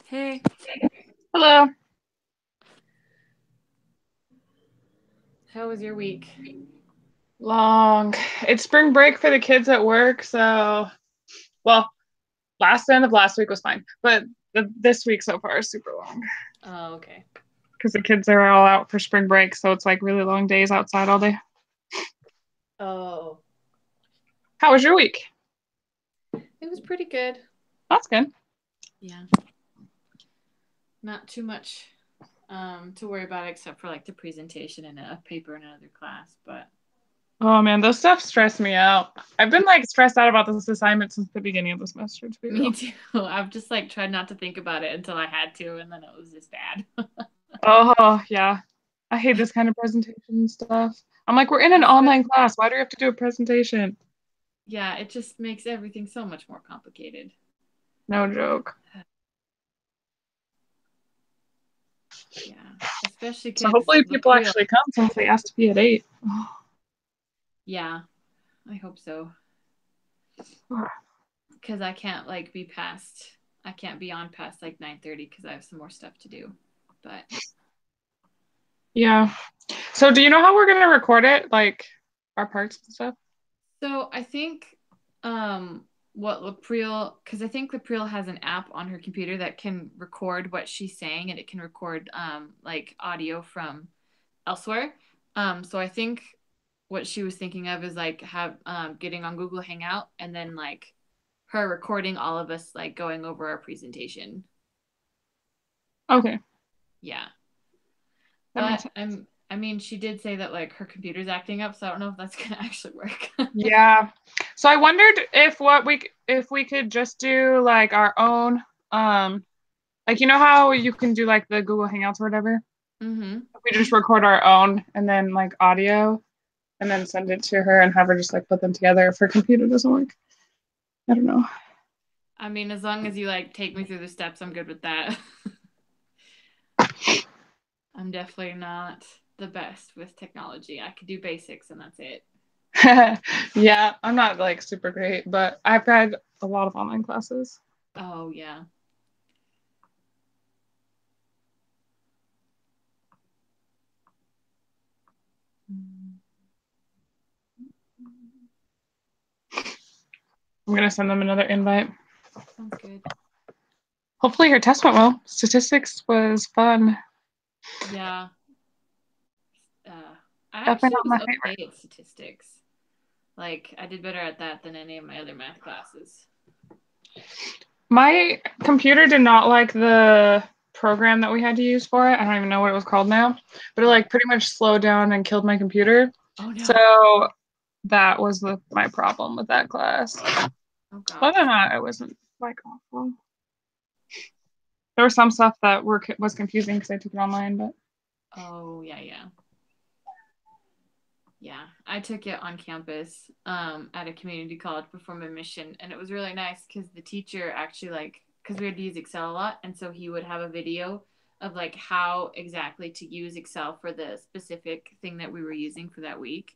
Hey, Hello. how was your week? Long. It's spring break for the kids at work, so well, last end of last week was fine, but this week so far is super long Oh, okay. because the kids are all out for spring break, so it's like really long days outside all day. Oh, How was your week? it was pretty good. That's good. Yeah, not too much to worry about except for like the presentation and a paper in another class, but Oh man, those stuff stress me out. I've been like stressed out about this assignment since the beginning of the semester, to be me real. too. I've just like tried not to think about it until I had to, and then it was just bad. Oh yeah, I hate this kind of presentation stuff. I'm like, we're in an Espe- online class. Why do we have to do a presentation? yeah, it just makes everything so much more complicated. No joke. Yeah, especially So because hopefully the people pre. actually come since they asked to be at 8. Yeah, I hope so. Because I can't like be past. I can't be on past like 9:30 because I have some more stuff to do. But Yeah. So do you know how we're gonna record it? Like our parts and stuff? so I think what Lapril, because I think Lapril has an app on her computer that can record what she's saying and it can record like audio from elsewhere. So I think what she was thinking of is like have getting on Google Hangout and then like her recording all of us like going over our presentation. Okay, Yeah. that makes But sense. I mean she did say that like her computer's acting up, so I don't know if that's gonna actually work. Yeah. So I wondered if we could just do like our own like you know how you can do like the Google Hangouts or whatever? Mm-hmm. If we just record our own and then like audio and then send it to her and have her just like put them together if her computer doesn't work. I don't know. I mean, as long as you like take me through the steps, I'm good with that. I'm definitely not the best with technology. I could do basics and that's it. Yeah, I'm not like super great, but I've had a lot of online classes. Oh, yeah. I'm gonna send them another invite. Sounds good. Hopefully her test went well. Statistics was fun. Yeah. Uh, I Definitely actually not was my favorite. okay at statistics. Like, I did better at that than any of my other math classes. My computer did not like the program that we had to use for it. I don't even know what it was called now, but it Oh, like pretty much slowed down and killed my computer. oh So no. that was my problem with that class. Oh Other than gosh. that, it wasn't like awful. There was some stuff that was confusing because I took it online, but Oh, yeah, yeah. Yeah, I took it on campus at a community college before my mission, and it was really nice because the teacher actually like because we had to use Excel a lot, and so he would have a video of like how exactly to use Excel for the specific thing that we were using for that week.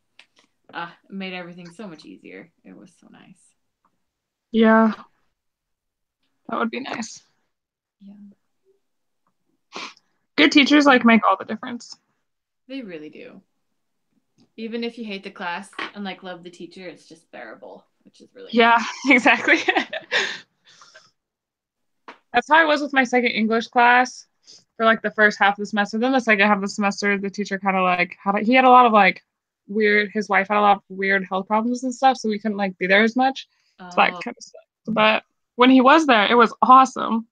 It made everything so much easier. It was so nice. yeah, that would be nice. Yeah, Good teachers like make all the difference. they really do. Even if you hate the class and like love the teacher, it's just bearable, which is really nice. Yeah, exactly. That's how I was with my second English class for like the first half of the semester. Then the second half of the semester, the teacher kind of like he had a lot of like weird. His wife had a lot of weird health problems and stuff, so we couldn't like be there as much. So that Oh, kind of sucked. But when he was there, it was awesome.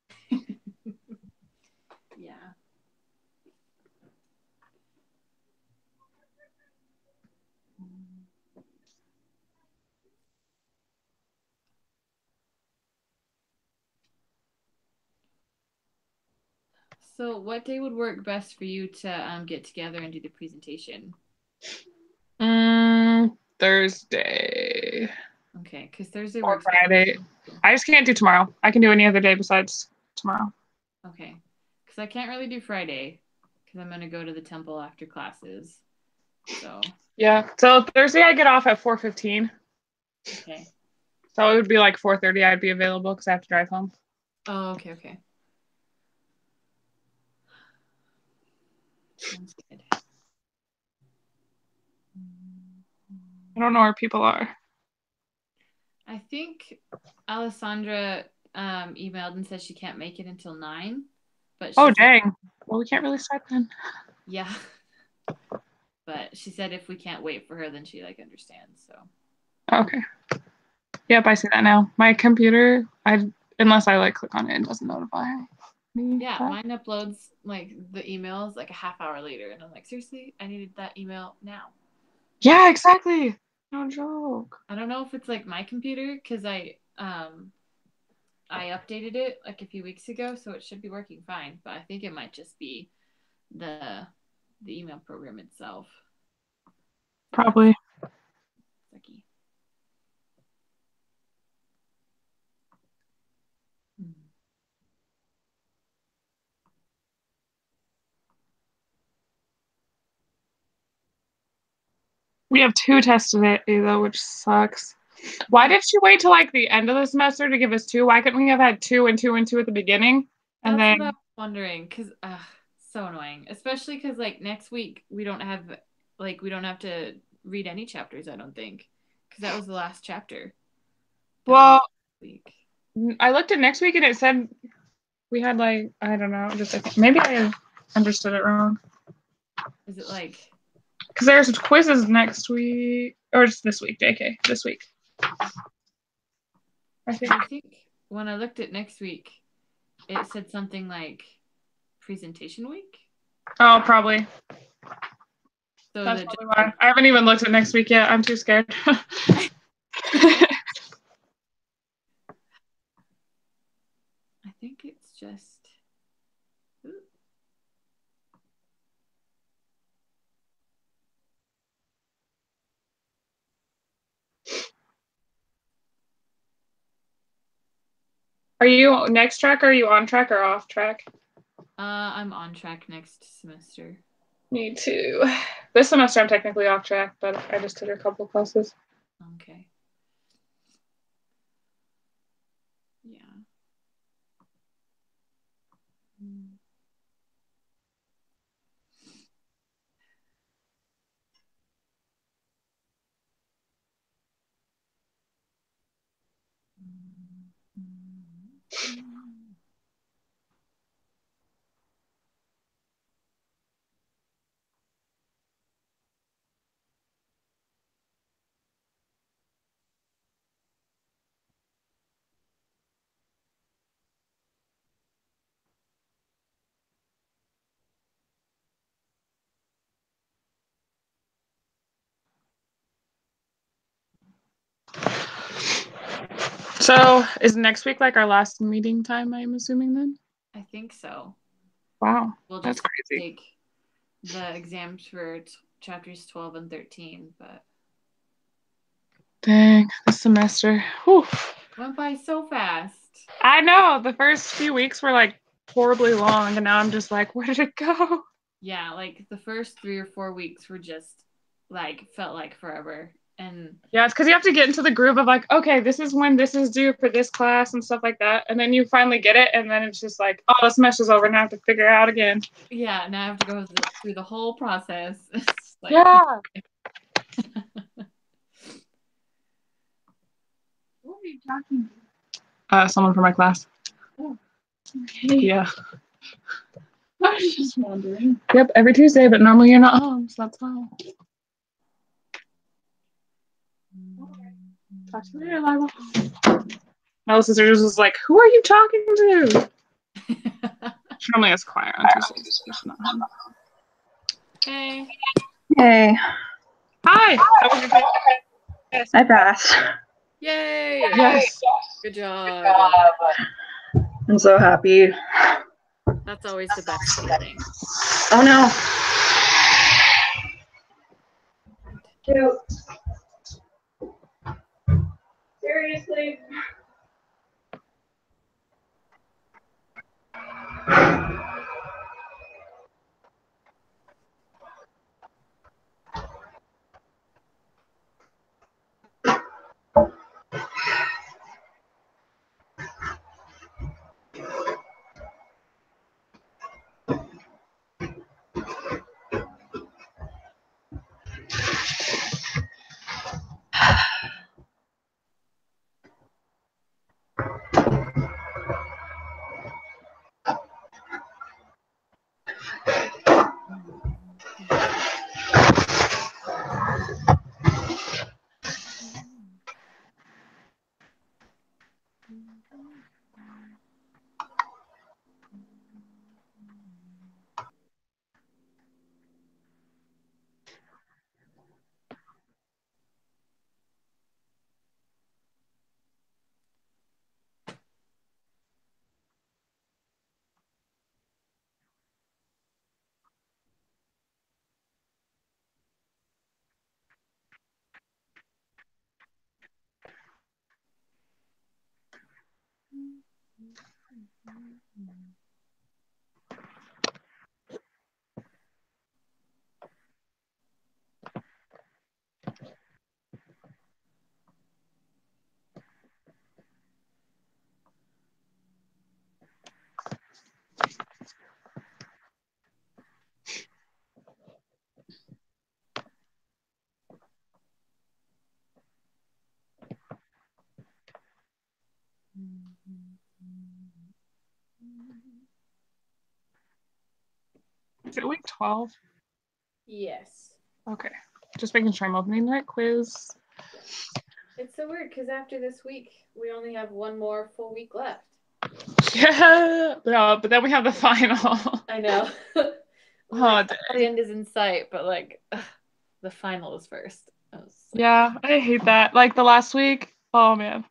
yeah. So, what day would work best for you to get together and do the presentation? Thursday Okay, because Thursday or works better. Friday. I just can't do tomorrow. I can do any other day besides tomorrow. Okay, because I can't really do Friday because I'm going to go to the temple after classes. So, Yeah. So Thursday I get off at 4:15. okay. So it would be like 4:30 I'd be available because I have to drive home. Oh, okay, okay. Sounds good. I don't know where people are. I think Alessandra emailed and said she can't make it until 9. But Oh, she said, dang. Well, we can't really start then. yeah. But she said if we can't wait for her, then she like understands. So Okay. Yep, I see that now. My computer, unless I like click on it, it doesn't notify me. yeah, mine uploads like the emails like a half hour later, and I'm like, seriously, I needed that email now. Yeah, exactly. No joke. I don't know if it's like my computer because I updated it like a few weeks ago, so it should be working fine. But I think it might just be the email program itself. Probably. Sucky. We have 2 tests today, though, which sucks. Why did she wait till like the end of the semester to give us 2? Why couldn't we have had 2 and 2 and 2 at the beginning? And That's then what I was wondering, because so annoying. Especially because like next week we don't have to read any chapters, I don't think. Because that was the last chapter. Well, week. I looked at next week and it said we had like, I don't know, just I think maybe I understood it wrong. Is it like because there's quizzes next week, or just this week, JK, this week. I think when I looked at next week, it said something like presentation week. Oh, probably. So that's probably why. I haven't even looked at next week yet. I'm too scared. I think it's just. Are you next track? Or are you on track or off track? I'm on track next semester. Me too. This semester I'm technically off track, but I just did a couple classes. Okay. Yeah. So is next week like our last meeting time, I'm assuming then? I think so. Wow. We'll that's just crazy. take the exams for chapters 12 and 13, but dang, this semester. Whew. Went by so fast. I know. The first few weeks were like horribly long, and now I'm just like, where did it go? Yeah, like the first 3 or 4 weeks were just like felt like forever. And yeah, it's because you have to get into the groove of like, okay, this is when this is due for this class and stuff like that. And then you finally get it, and then it's just like, oh, the semester's over. Now I have to figure it out again. Yeah, now I have to go through the whole process. Like, yeah. Who are you talking to? Someone from my class. Oh, okay. Yeah. I was just wondering. Yep, every Tuesday, but normally you're not home, so that's fine. Talk to you later, Lila. My little sister just was like, who are you talking to? She normally has choir on Tuesdays, but she's not home. Hey. Hey. Hi. How was your day? I passed. Yay. Yes. Good job. I'm so happy. That's always the best feeling. Oh no. Cute. Seriously? Is it week 12? Yes. Okay. Just making sure I'm opening the right quiz. It's so weird because after this week, we only have one more full week left. Yeah. No, but then we have the final. I know. Oh, The dang. end is in sight, but like the final is first. Yeah, I hate that. Like the last week, oh man.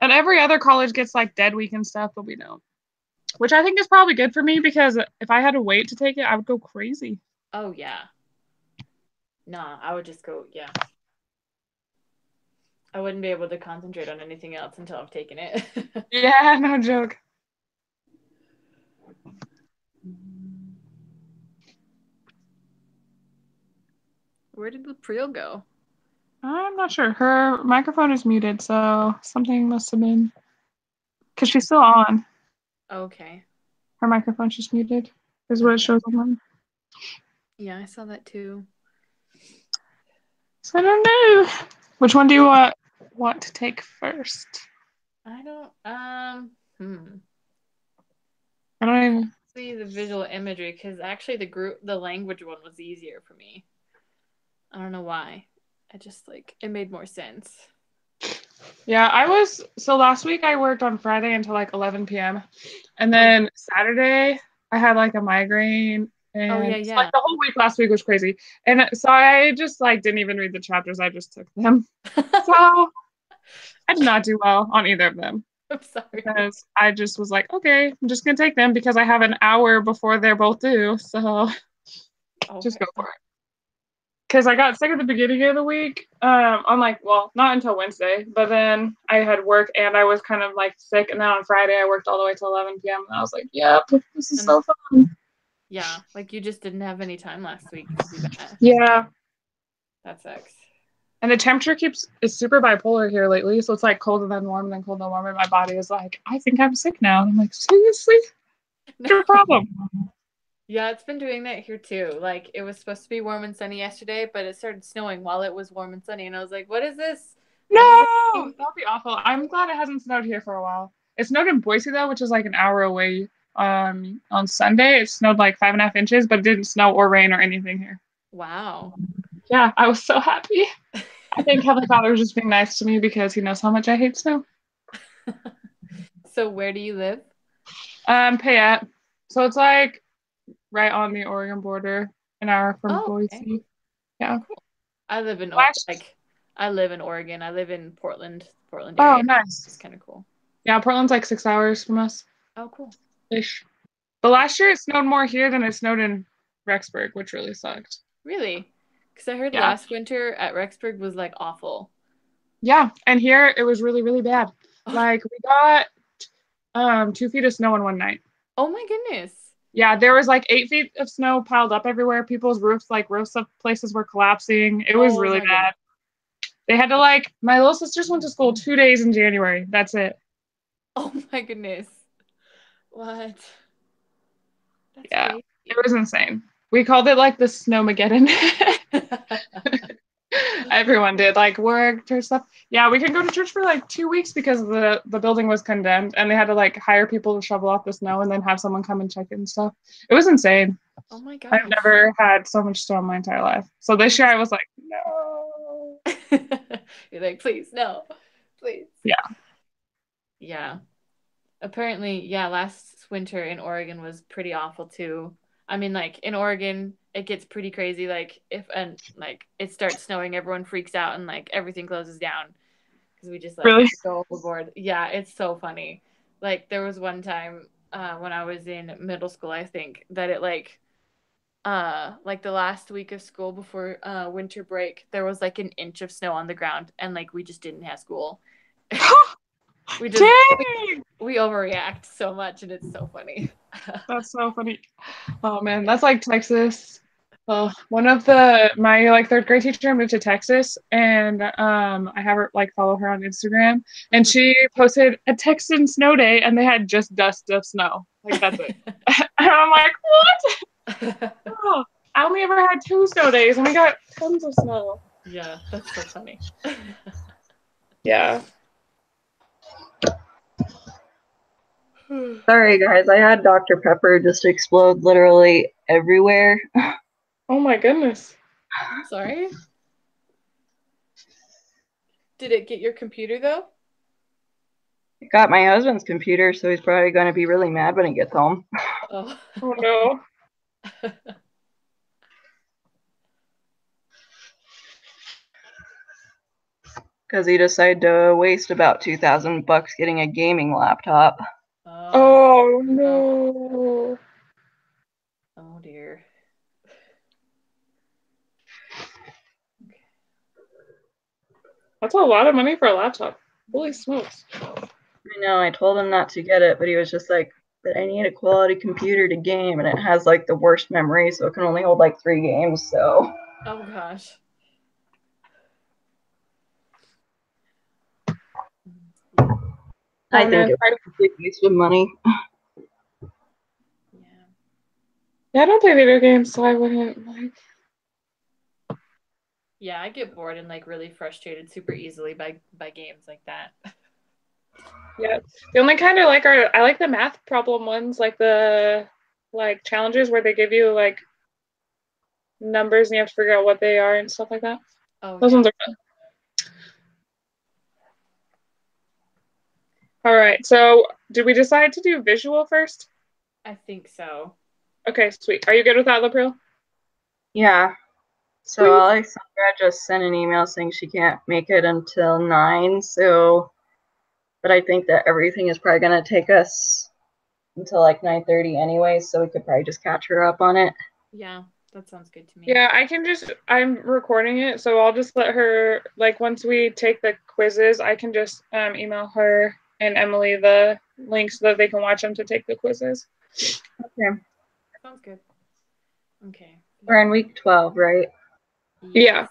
And every other college gets like dead week and stuff, but we don't. Which I think is probably good for me because if I had to wait to take it, I would go crazy. Oh yeah. Nah, I would just go, yeah. I wouldn't be able to concentrate on anything else until I've taken it. Yeah, no joke. Where did Lapril go? I'm not sure. Her microphone is muted, so something must have been. Because she's still on. Okay. Her microphone's just muted, is what it shows on mine. Yeah, I saw that too. So I don't know. Which one do you want to take first? I don't, I don't even. see the visual imagery because actually the language one was easier for me. I don't know why. I just like it made more sense. Yeah, so last week I worked on Friday until like 11 p.m. And then Saturday I had like a migraine. And Oh yeah, so, yeah. like the whole week last week was crazy. And so I just like didn't even read the chapters. I just took them. So I did not do well on either of them. I'm sorry. Because I just was like, okay, I'm just gonna take them because I have an hour before they're both due. So just go for it. Because I got sick at the beginning of the week. On like, well, not until Wednesday, but then I had work and I was kind of like sick. And then on Friday, I worked all the way till 11 p.m. And I was like, yep, this is so fun. Yeah, like you just didn't have any time last week to do that. Yeah. That sucks. And the temperature is super bipolar here lately. So it's like cold and then warm and then cold and warm. And my body is like, I think I'm sick now. And I'm like, seriously? What's your problem? Yeah, it's been doing that here too. Like it was supposed to be warm and sunny yesterday, but it started snowing while it was warm and sunny, and I was like, "What is this? No, that'd be awful." I'm glad it hasn't snowed here for a while. It snowed in Boise though, which is like an hour away. On Sunday, it snowed like 5.5 inches, but it didn't snow or rain or anything here. Wow. Yeah, I was so happy. I think Heavenly Father was just being nice to me because He knows how much I hate snow. So where do you live? Payette. So it's like right on the Oregon border, an hour from Boise. Okay. Yeah. Cool. I live in Oregon. I live in Portland area. Oh, nice. It's kind of cool. Yeah, Portland's like 6 hours from us. Oh, cool. Ish. But last year it snowed more here than it snowed in Rexburg, which really sucked. Really? Because I heard last winter at Rexburg was like awful. Yeah, and here it was really, really bad. Like we got 2 feet of snow in one night. Oh my goodness. Yeah, there was like 8 feet of snow piled up everywhere. People's roofs of places were collapsing. It was really bad. They had to my little sisters went to school 2 days in January. That's it. Oh my goodness. What? That's crazy. It was insane. We called it like the Snowmageddon. Everyone did work or stuff. Yeah, we couldn't go to church for 2 weeks because the building was condemned and they had to hire people to shovel off the snow and then have someone come and check it and stuff. It was insane. Oh my gosh. I've never had so much snow in my entire life. So this year I was like, no. You're like, please, no. Please. Yeah. Yeah. Apparently, yeah, last winter in Oregon was pretty awful too. I mean, in Oregon, it gets pretty crazy. If it starts snowing, everyone freaks out and everything closes down because we just really? go overboard. Yeah, it's so funny. There was one time when I was in middle school, I think that it the last week of school before winter break, there was an inch of snow on the ground and we just didn't have school. We overreact so much and it's so funny. That's so funny. Oh man, that's like Texas. One of my third grade teacher moved to Texas and I have her follow her on Instagram and she posted a Texan snow day and they had just dust of snow. That's it. And I'm like, what? Oh, I only ever had 2 snow days and we got tons of snow. Yeah, that's so funny. Yeah. Sorry guys, I had Dr. Pepper just explode literally everywhere. Oh my goodness. I'm sorry. Did it get your computer though? I got my husband's computer, so he's probably going to be really mad when he gets home. Oh. Oh no. Because he decided to waste about $2,000 getting a gaming laptop. Oh no. Oh dear. That's a lot of money for a laptop. Holy smokes. I know, I told him not to get it, but he was just like, but I need a quality computer to game, and it has like the worst memory, so it can only hold like 3 games, so. Oh gosh. I Oh, think man. it was a complete waste of money. Yeah. Yeah, I don't play video games, so I wouldn't like. Yeah, I get bored and like really frustrated super easily by games like that. Yeah. The only kind I like the math problem ones, like the like challenges where they give you like numbers and you have to figure out what they are and stuff like that. Oh Those yeah. ones are fun. All right. So, did we decide to do visual first? I think so. Okay, sweet. Are you good with that, Lapril? Yeah. So Sweet. Alexandra just sent an email saying she can't make it until 9, so, but I think that everything is probably going to take us until like 9:30 anyway, so we could probably just catch her up on it. Yeah, that sounds good to me. Yeah, I'm recording it, so I'll just let her, like, once we take the quizzes, I can just email her and Emily the link so that they can watch them to take the quizzes. Okay. Sounds good. Okay. We're in week 12, right? Yeah.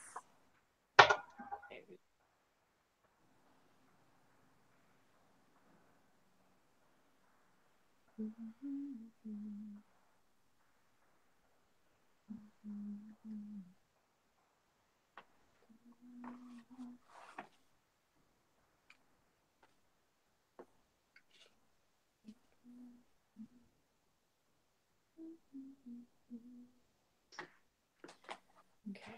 Okay.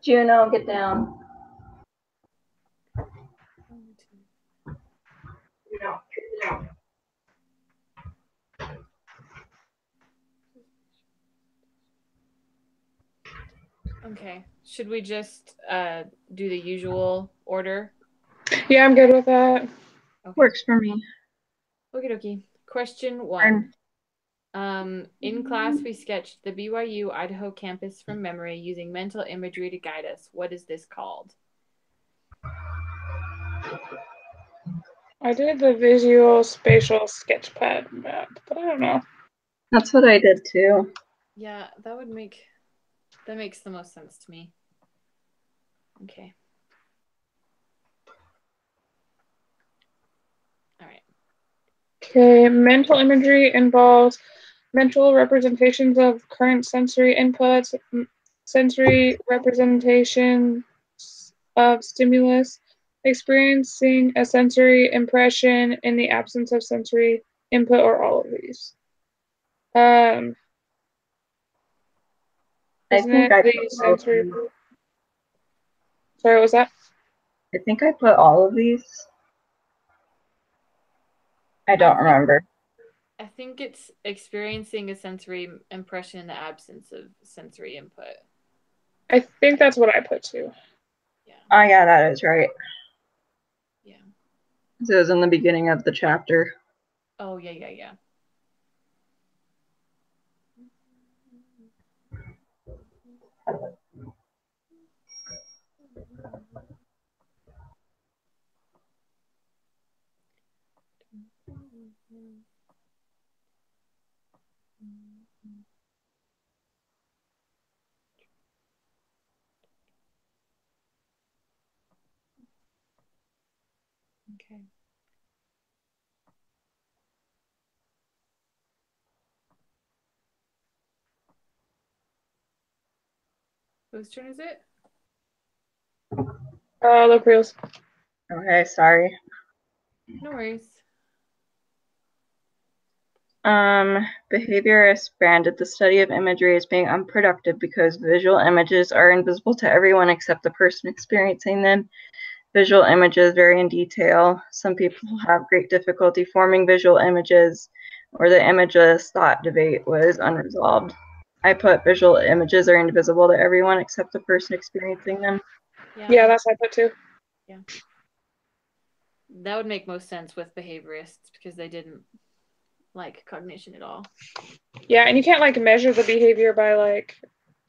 Juno, get down. Juno, get down. Okay. Should we just do the usual order? Yeah, I'm good with that. Okay. Works for me. Okie dokie. Question 1. In class, we sketched the BYU Idaho campus from memory using mental imagery to guide us. What is this called? I did the visual spatial sketchpad map, but I don't know. That's what I did too. Yeah, that makes the most sense to me. Okay. All right. Okay, mental imagery involves mental representations of current sensory inputs, sensory representations of stimulus, experiencing a sensory impression in the absence of sensory input, or all of these. I Isn't think it I the put all of sensory? these. Sorry, what was that? I think I put all of these. I don't remember. I think it's experiencing a sensory impression in the absence of sensory input. I think that's what I put too. Yeah. Oh yeah, that is right. Yeah. So it was in the beginning of the chapter. Oh, yeah. Okay. Whose turn is it? Lopriel's. Okay, sorry. No worries. Behaviorists branded the study of imagery as being unproductive because visual images are invisible to everyone except the person experiencing them. Visual images vary in detail. Some people have great difficulty forming visual images, or the imageless thought debate was unresolved. I put visual images are invisible to everyone except the person experiencing them. Yeah, that's what I put too. Yeah. That would make most sense with behaviorists because they didn't like cognition at all. Yeah, and you can't like measure the behavior by like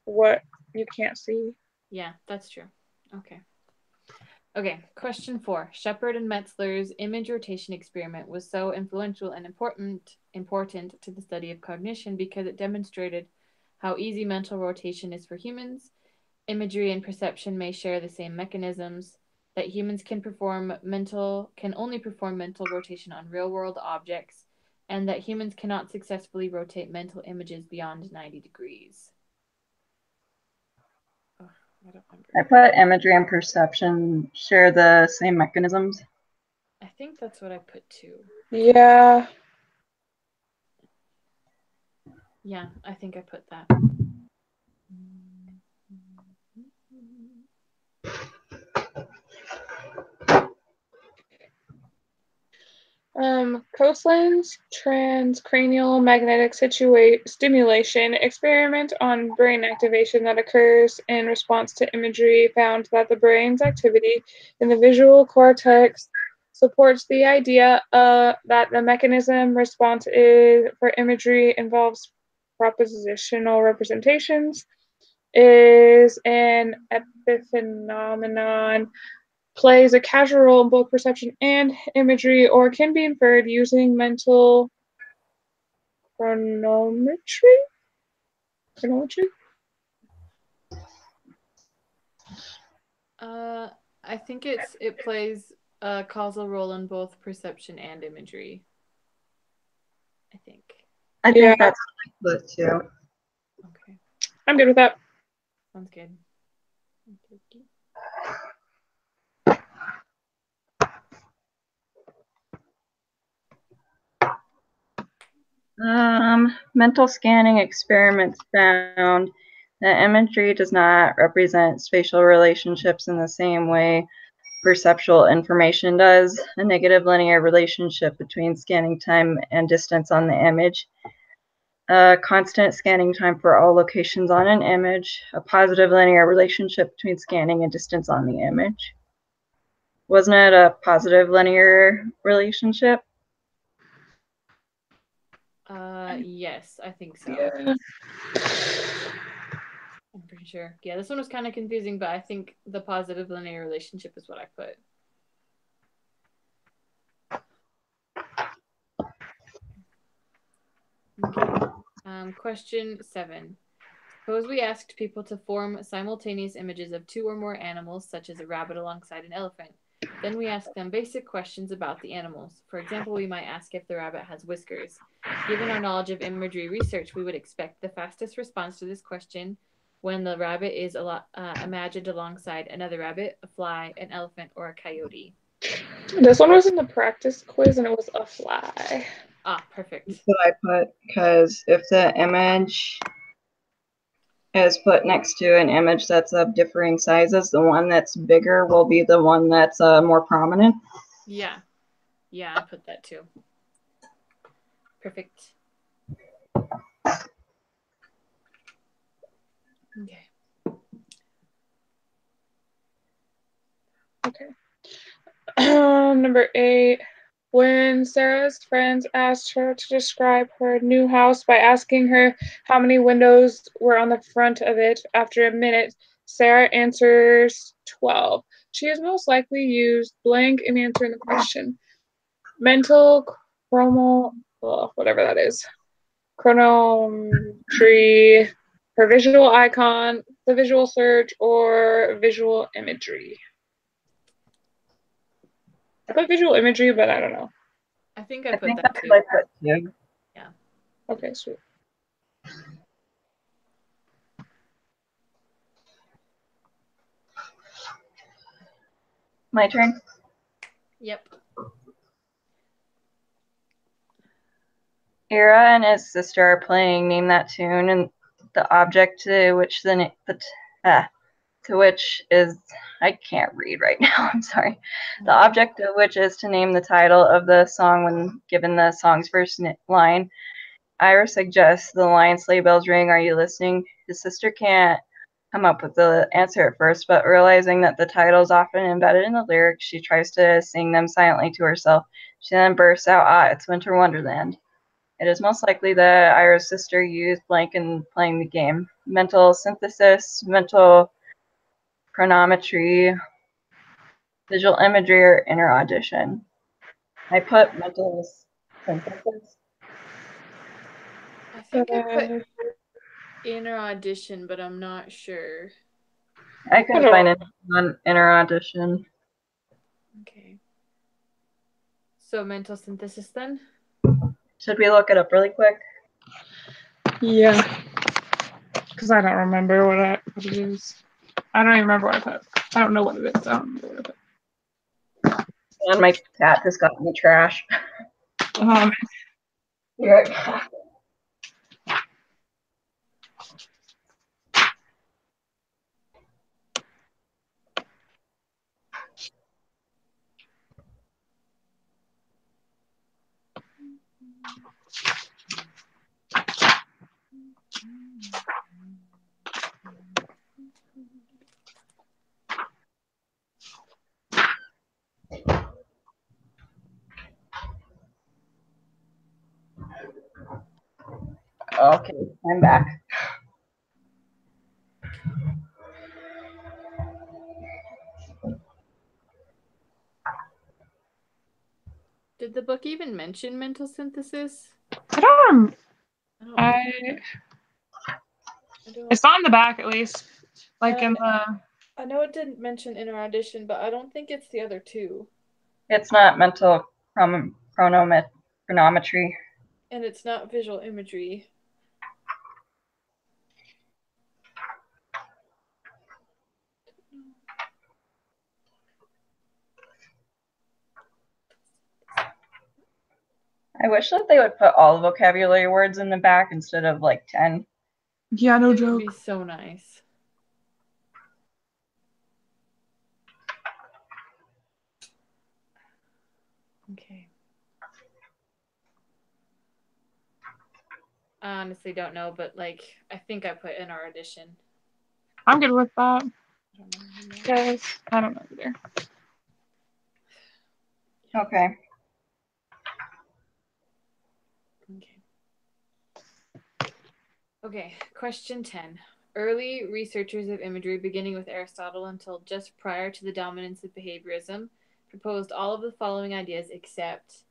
what you can't see. Yeah, that's true. Okay, question 4. Shepard and Metzler's image rotation experiment was so influential and important to the study of cognition because it demonstrated how easy mental rotation is for humans. Imagery and perception may share the same mechanisms, that humans can only perform mental rotation on real-world objects, and that humans cannot successfully rotate mental images beyond 90 degrees. Oh, I don't remember. I put imagery and perception share the same mechanisms. I think that's what I put too. Yeah. Yeah, I think I put that. Coastland's transcranial magnetic stimulation experiment on brain activation that occurs in response to imagery found that the brain's activity in the visual cortex supports the idea that the mechanism response for imagery involves propositional representations, is an epiphenomenon, plays a casual role in both perception and imagery, or can be inferred using mental chronometry? I think it plays a causal role in both perception and imagery. I think. I think that's what I put too. Okay. I'm good with that. Sounds good. Mental scanning experiments found that imagery does not represent spatial relationships in the same way perceptual information does. A negative linear relationship between scanning time and distance on the image. A constant scanning time for all locations on an image. A positive linear relationship between scanning and distance on the image. Wasn't it a positive linear relationship? Yes, I think so. Yeah. I'm pretty sure. Yeah, this one was kind of confusing, but I think the positive linear relationship is what I put. Okay. Question 7. Suppose we asked people to form simultaneous images of 2 or more animals, such as a rabbit alongside an elephant. Then we ask them basic questions about the animals. For example, we might ask if the rabbit has whiskers. Given our knowledge of imagery research, we would expect the fastest response to this question when the rabbit is imagined alongside another rabbit, a fly, an elephant, or a coyote. This one was in the practice quiz and it was a fly. Ah, perfect. That's what I put, because if the image is put next to an image that's of differing sizes, the one that's bigger will be the one that's more prominent. Yeah. Yeah, I put that too. Perfect. Okay. Okay. Number 8. When Sarah's friends asked her to describe her new house by asking her how many windows were on the front of it, after a minute, Sarah answers 12. She has most likely used blank in answering the question. Mental whatever that is. Chronometry, her visual icon, the visual search, or visual imagery. I put visual imagery, but I don't know. I think I put that that's too. what I put too. Yeah. Okay, sweet. My turn. Yep. Ira and his sister are playing Name That Tune, and the object to which is I can't read right now. I'm sorry. The object of which is to name the title of the song when given the song's first line. Ira suggests the line "Sleigh bells ring, are you listening?" His sister can't come up with the answer at first, but realizing that the title is often embedded in the lyrics, she tries to sing them silently to herself. She then bursts out, "Ah, it's Winter Wonderland." It is most likely that Ira's sister used blank in playing the game. Mental synthesis, mental chronometry, visual imagery, or inner audition. I put mental synthesis. I think I put inner audition, but I'm not sure. I couldn't find it on inner audition. Okay. So mental synthesis then? Should we look it up really quick? Yeah. Because I don't remember what it is. I don't even remember what I put. I don't know what it is. I don't remember what I put. And my cat just got in the trash. Be right back. Okay, I'm back. Did the book even mention mental synthesis? I don't. It's on the back at least. Like in the. I know it didn't mention inner audition, but I don't think it's the other two. It's not mental chronometry. And it's not visual imagery. I wish that they would put all the vocabulary words in the back instead of like 10. Yeah, no It joke. would be so nice. Okay. I honestly don't know, but like I think I put in our audition. I'm good with that. I don't know. Because I don't know either. Okay. Okay, question 10. Early researchers of imagery, beginning with Aristotle until just prior to the dominance of behaviorism, proposed all of the following ideas except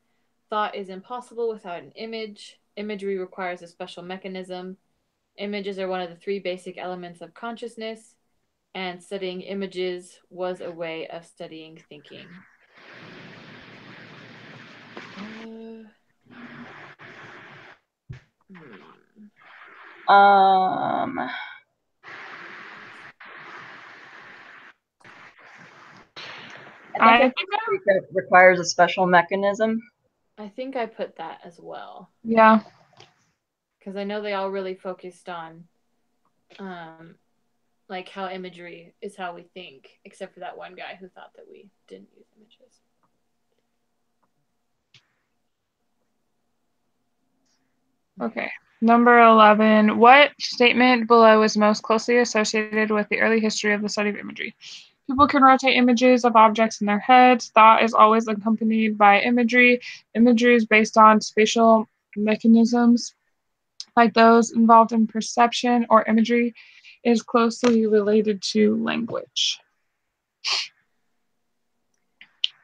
thought is impossible without an image, imagery requires a special mechanism, images are one of the three basic elements of consciousness, and studying images was a way of studying thinking. I think it requires a special mechanism. I think I put that as well. Yeah. Because I know they all really focused on like how imagery is how we think, except for that one guy who thought that we didn't use images. Okay. Number 11. What statement below is most closely associated with the early history of the study of imagery? People can rotate images of objects in their heads. Thought is always accompanied by imagery. Imagery is based on spatial mechanisms like those involved in perception, or imagery is closely related to language.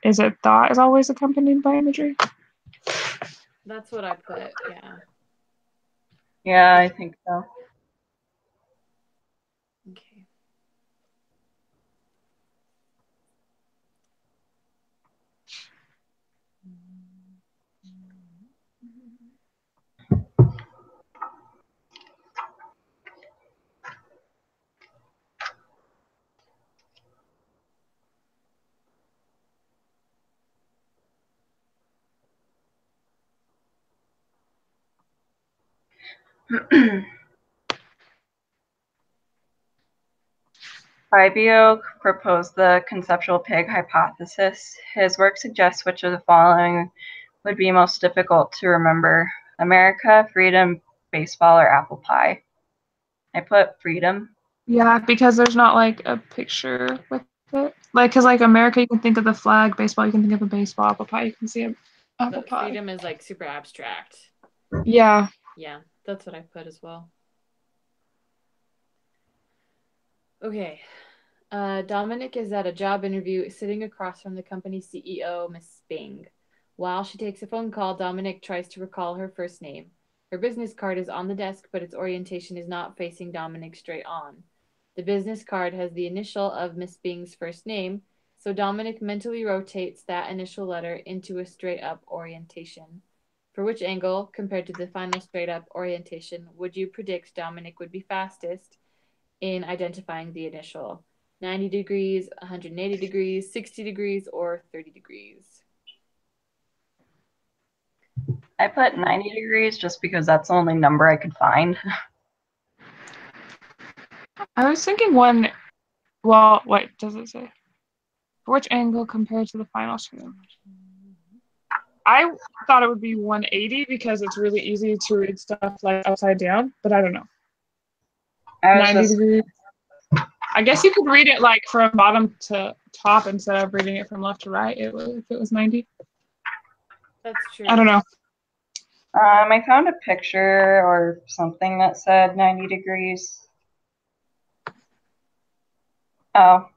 Is it thought is always accompanied by imagery? That's what I put, yeah. Yeah, I think so. Okay. Ibioke proposed the conceptual pig hypothesis. His work suggests which of the following would be most difficult to remember: America, freedom, baseball, or apple pie. I put freedom. Yeah, because there's not like a picture with it. Like, because like America, you can think of the flag. Baseball, you can think of a baseball. Apple pie, you can see an apple But pie. freedom is like super abstract. Yeah. Yeah, that's what I put as well. Okay. Dominic is at a job interview sitting across from the company CEO, Miss Sping. While she takes a phone call, Dominic tries to recall her first name. Her business card is on the desk, but its orientation is not facing Dominic straight on. The business card has the initial of Miss Sping's first name, so Dominic mentally rotates that initial letter into a straight up orientation. For which angle, compared to the final straight up orientation, would you predict Dominic would be fastest in identifying the initial? 90 degrees, 180 degrees, 60 degrees, or 30 degrees? I put 90 degrees just because that's the only number I could find. I was thinking one. Well, what does it say? For which angle compared to the final stream? I thought it would be 180 because it's really easy to read stuff like upside down, but I don't know. 90 degrees. I guess you could read it like from bottom to top instead of reading it from left to right if it was 90. That's true. I don't know. I found a picture or something that said 90 degrees. Oh.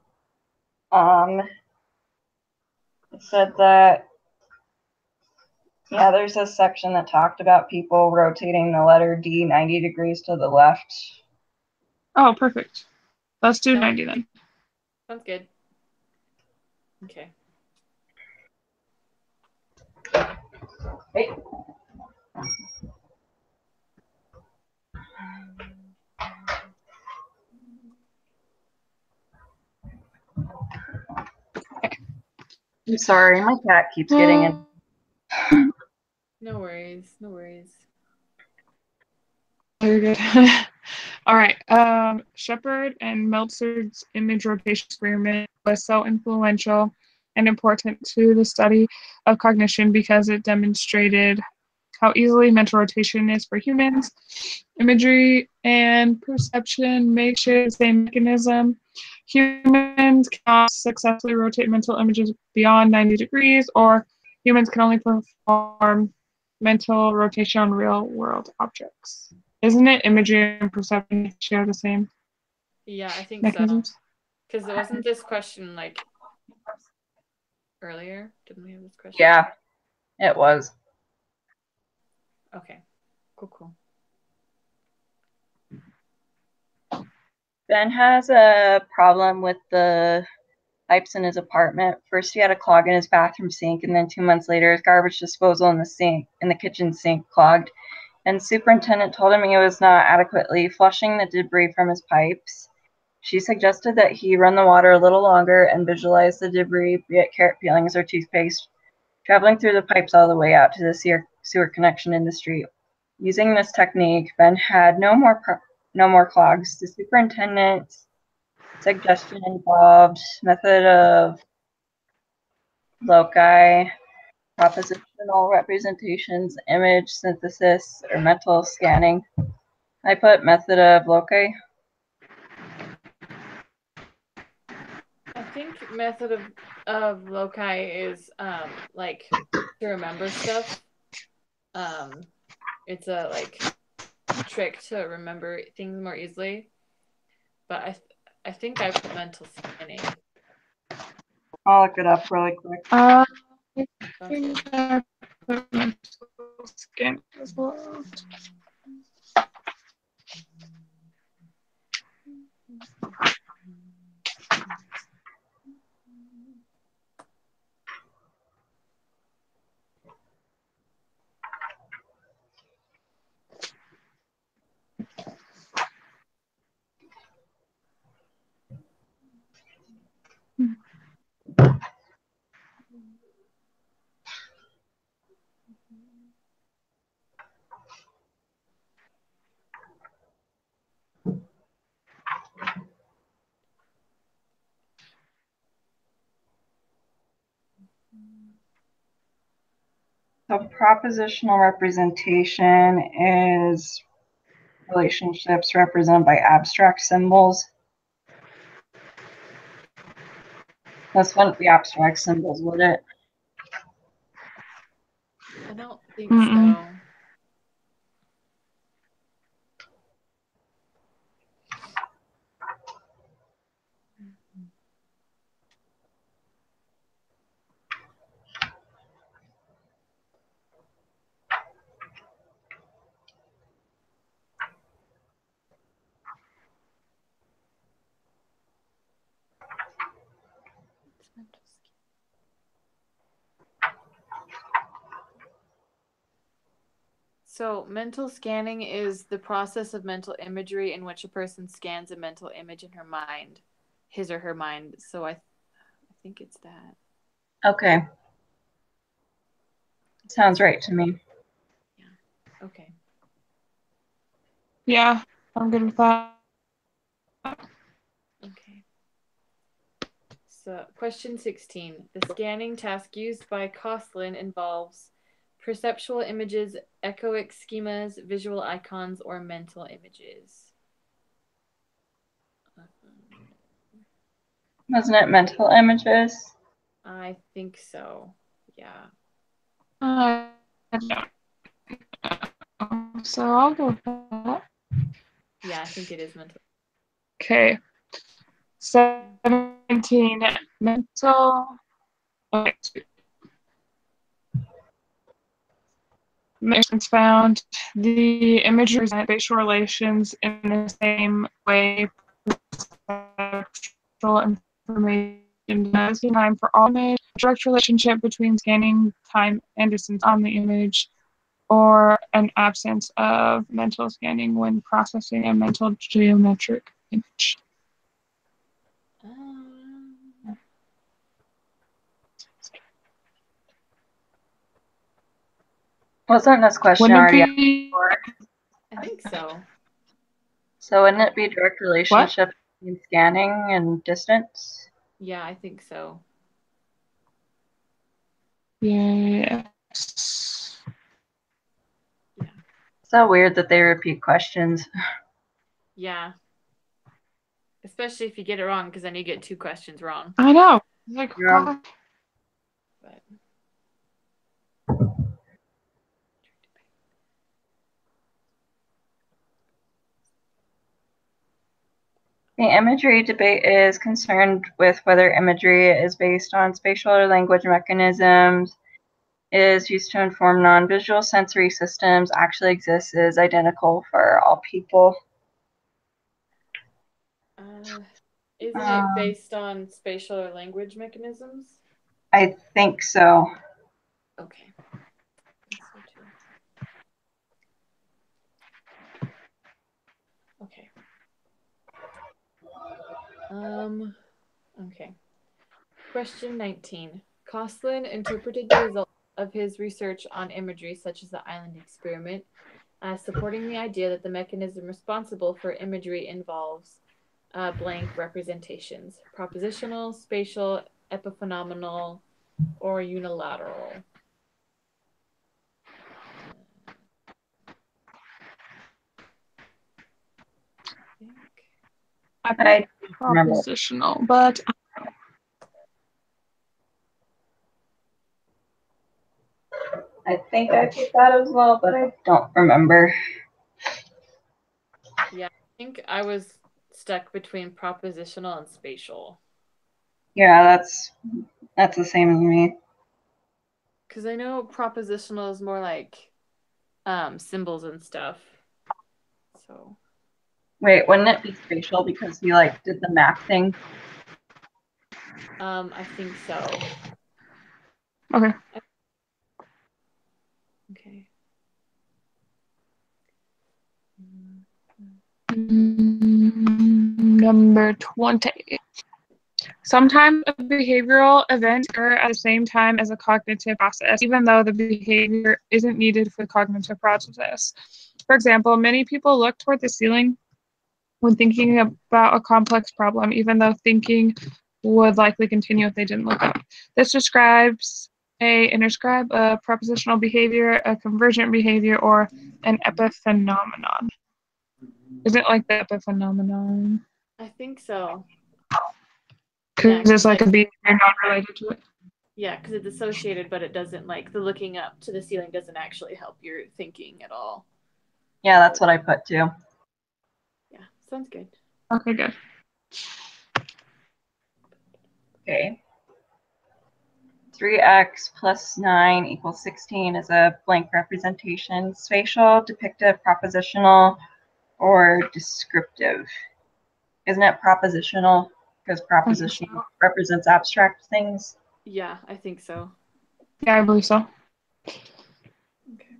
It said that, yeah, there's a section that talked about people rotating the letter D 90 degrees to the left. Oh, perfect. Let's do 90 then. Sounds good. Okay. Hey. I'm sorry, my cat keeps getting in. No worries. No worries. You're good. All right. Shepard and Meltzer's image rotation experiment was so influential and important to the study of cognition because it demonstrated how easily mental rotation is for humans. Imagery and perception may share the same mechanism. Humans cannot successfully rotate mental images beyond 90 degrees, or humans can only perform mental rotation on real world objects. Isn't it imagery and perception share the same Yeah, I think mechanisms? so. Because it wasn't this question like earlier? Didn't we have this question? Yeah, it was. Okay. Cool. Ben has a problem with the pipes in his apartment. First, he had a clog in his bathroom sink, and then 2 months later, his garbage disposal in the kitchen sink clogged. And superintendent told him he was not adequately flushing the debris from his pipes. She suggested that he run the water a little longer and visualize the debris, be it carrot peelings or toothpaste, traveling through the pipes all the way out to the sewer connection in the street. Using this technique, Ben had no more clogs. The superintendent's suggestion involved method of loci, propositional representations, image synthesis, or mental scanning. I put method of loci. I think method of loci is like to remember stuff. It's a like trick to remember things more easily. But I think I put mental scanning. I'll look it up really quick. I Sounds think good. I put mental scan as well. So propositional representation is relationships represented by abstract symbols. This wouldn't be abstract symbols, would it? I don't think Mm-mm. so. So, mental scanning is the process of mental imagery in which a person scans a mental image in her mind, his or her mind. So, I think it's that. Okay. Sounds right to me. Yeah. Okay. Yeah, I'm good with that. Okay. So, question 16. The scanning task used by Koslin involves perceptual images, echoic schemas, visual icons, or mental images. Wasn't it mental images? I think so. Yeah. I don't know. So I'll go with that. Yeah, I think it is mental. Okay. 17. Mental. Okay. It's found the imagery represent spatial relations in the same way perceptual information does. Time for all image, direct relationship between scanning time and distance on the image, or an absence of mental scanning when processing a mental geometric image. Wasn't this question Wouldn't already it asked be before? I think so. So wouldn't it be direct what? relationship between scanning and distance? Yeah, I think so. Yes. Yeah. So weird that they repeat questions. Yeah. Especially if you get it wrong, because then you get 2 questions wrong. I know. Like, Yeah. what? But The imagery debate is concerned with whether imagery is based on spatial or language mechanisms, is used to inform non-visual sensory systems, actually exists, is identical for all people. isn't it based on spatial or language mechanisms? I think so. Okay. I think so too. Okay. Okay. Question 19. Koslin interpreted the results of his research on imagery, such as the island experiment, as supporting the idea that the mechanism responsible for imagery involves blank representations: propositional, spatial, epiphenomenal, or unilateral. I I think remember. propositional, but I think I picked that as well, but I don't remember. Yeah, I think I was stuck between propositional and spatial. Yeah, that's the same as me. Because I know propositional is more like symbols and stuff. So Wait, wouldn't it be spatial because he like did the math thing? I think so. okay. Okay. Number 20. Sometimes a behavioral event occurs at the same time as a cognitive process, even though the behavior isn't needed for the cognitive process. For example, many people look toward the ceiling when thinking about a complex problem, even though thinking would likely continue if they didn't look up. This describes and describe a propositional behavior, a convergent behavior, or an epiphenomenon. Is it like the epiphenomenon? I think so. Because it's like a behavior not related to it. Yeah, because it's associated, but it doesn't, like, the looking up to the ceiling doesn't actually help your thinking at all. Yeah, that's what I put too. Yeah, sounds good. Okay, good. Okay. 3x plus 9 equals 16 is a blank representation. Spatial, depictive, propositional, or descriptive? Isn't it propositional? Because proposition represents abstract things. Yeah, I think so. Yeah, I believe so. Okay,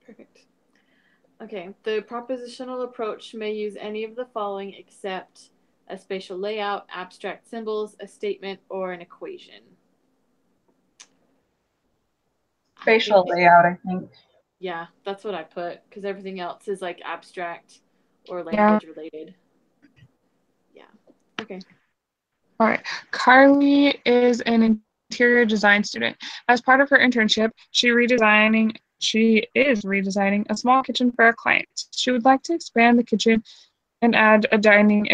perfect. Okay, the propositional approach may use any of the following except a spatial layout, abstract symbols, a statement, or an equation. Spatial layout, I think. Yeah, that's what I put, because everything else is like abstract or language related. Yeah. Okay. All right. Carly is an interior design student. As part of her internship, she is redesigning a small kitchen for a client. She would like to expand the kitchen and add a dining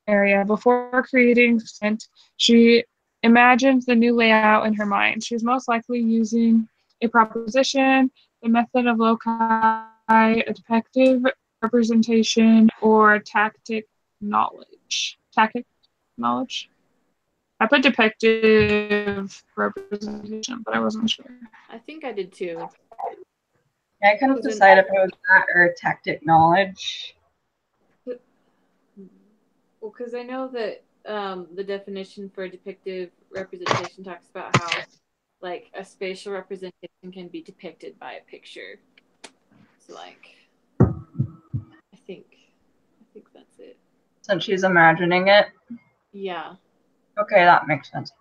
area. Before creating scent, she imagines the new layout in her mind. She is most likely using a proposition, the method of loci, a depictive representation, or tactic knowledge. Tactic knowledge? I put depictive representation, but I wasn't sure. I think I did too. Yeah, I couldn't decide if it was that or tactic knowledge. Well, because I know that the definition for depictive representation talks about how, like, a spatial representation can be depicted by a picture. So, like, I think that's it. Since she's imagining it. Yeah. Okay, that makes sense.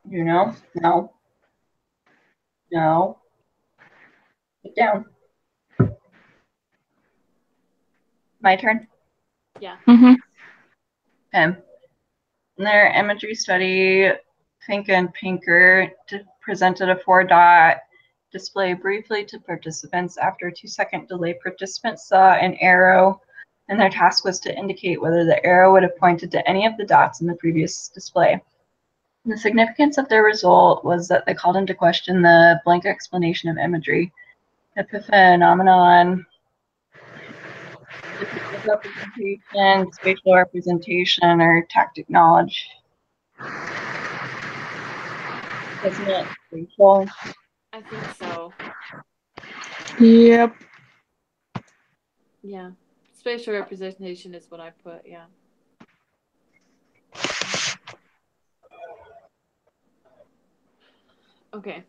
You know? No. No. Sit down. My turn? Yeah. Mm-hmm. Okay. In their imagery study, Fink and Pinker presented a 4-dot display briefly to participants. After a 2-second delay, participants saw an arrow, and their task was to indicate whether the arrow would have pointed to any of the dots in the previous display. The significance of their result was that they called into question the blank explanation of imagery. Epiphenomenon, depictive representation, spatial representation, or tactic knowledge. Isn't it spatial? I think so. Yep. Yeah. Spatial representation is what I put, yeah. Okay.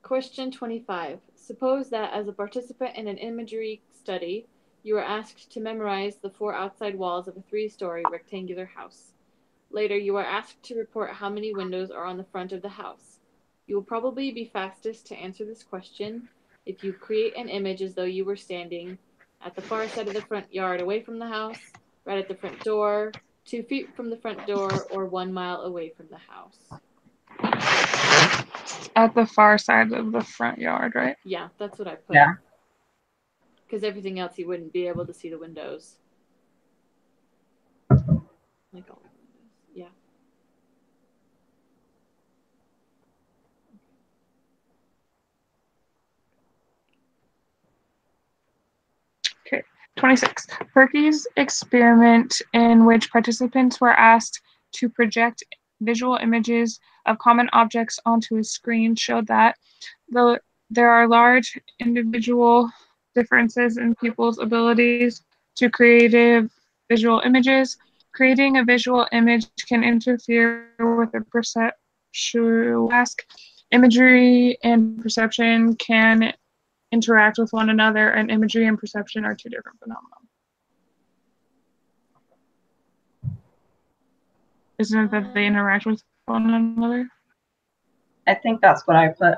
Question 25. Suppose that as a participant in an imagery study, you are asked to memorize the 4 outside walls of a 3-story rectangular house. Later, you are asked to report how many windows are on the front of the house. You will probably be fastest to answer this question if you create an image as though you were standing at the far side of the front yard away from the house, right at the front door, 2 feet from the front door, or 1 mile away from the house. At the far side of the front yard, right? Yeah, that's what I put. Yeah. Because everything else you wouldn't be able to see the windows. Like all the windows. Yeah. Okay. 26. Perky's experiment, in which participants were asked to project visual images of common objects onto a screen, showed that though there are large individual differences in people's abilities to creative visual images, creating a visual image can interfere with the perceptual task. Imagery and perception can interact with one another, and imagery and perception are 2 different phenomena. Isn't it that they interact with one another? I think that's what I put.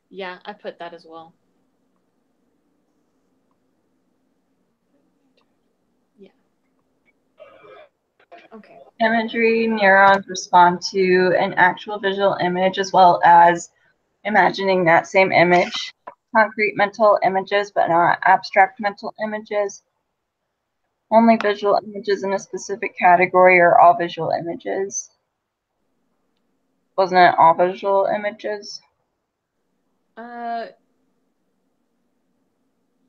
Yeah, I put that as well. Yeah. Okay. Imagery neurons respond to an actual visual image as well as imagining that same image. Concrete mental images, but not abstract mental images. Only visual images in a specific category are all visual images. Wasn't it all visual images?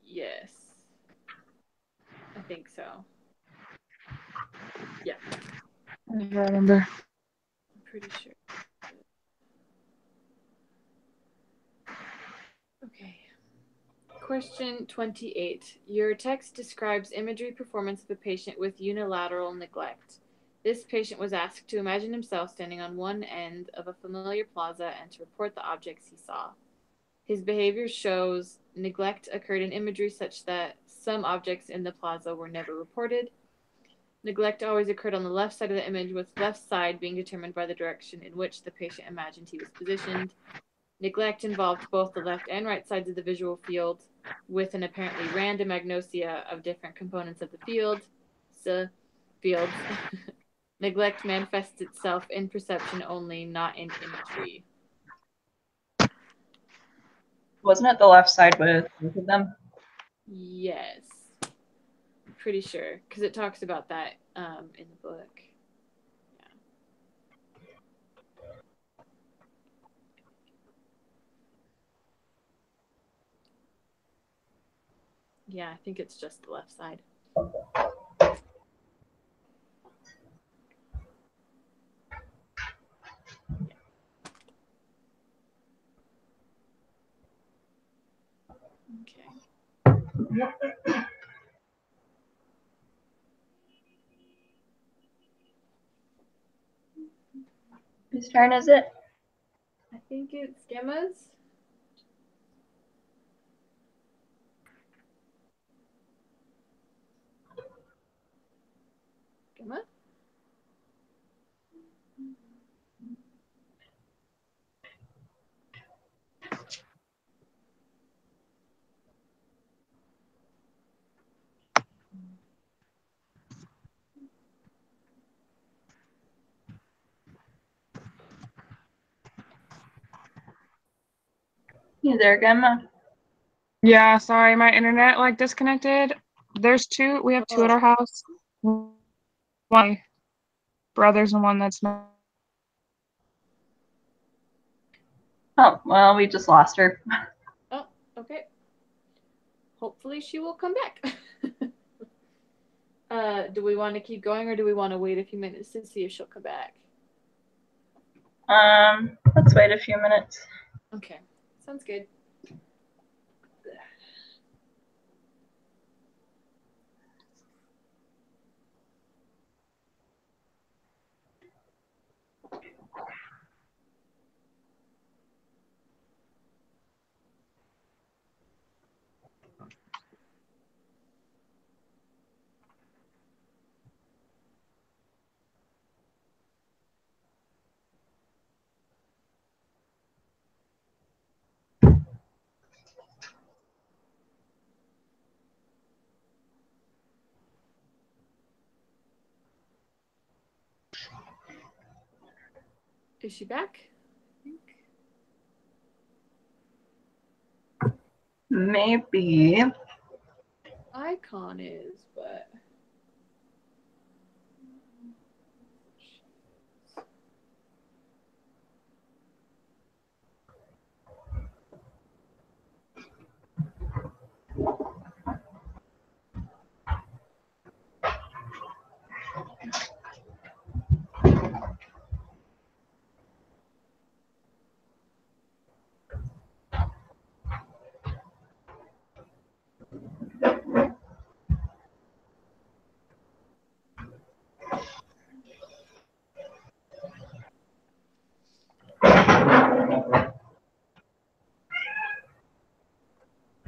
Yes. I think so. Yeah, I don't remember. I'm pretty sure. Okay. Question 28. Your text describes imagery performance of a patient with unilateral neglect. This patient was asked to imagine himself standing on one end of a familiar plaza and to report the objects he saw. His behavior shows neglect occurred in imagery such that some objects in the plaza were never reported. Neglect always occurred on the left side of the image, with left side being determined by the direction in which the patient imagined he was positioned. Neglect involved both the left and right sides of the visual field, with an apparently random agnosia of different components of the field. Fields. Neglect manifests itself in perception only, not in imagery. Wasn't it the left side with both of them? Yes. Pretty sure, because it talks about that in the book. Yeah, I think it's just the left side. Okay. Whose turn is it? I think it's Gemma's. Gemma? You there, Gemma? Yeah, sorry, my internet like disconnected. There's two. We have two at our house. One my brothers and one that's not. Oh, well, we just lost her. Oh, okay. Hopefully she will come back. Do we want to keep going or do we want to wait a few minutes to see if she'll come back? Let's wait a few minutes. Okay, sounds good. Is she back? I think. Maybe. Icon is, but.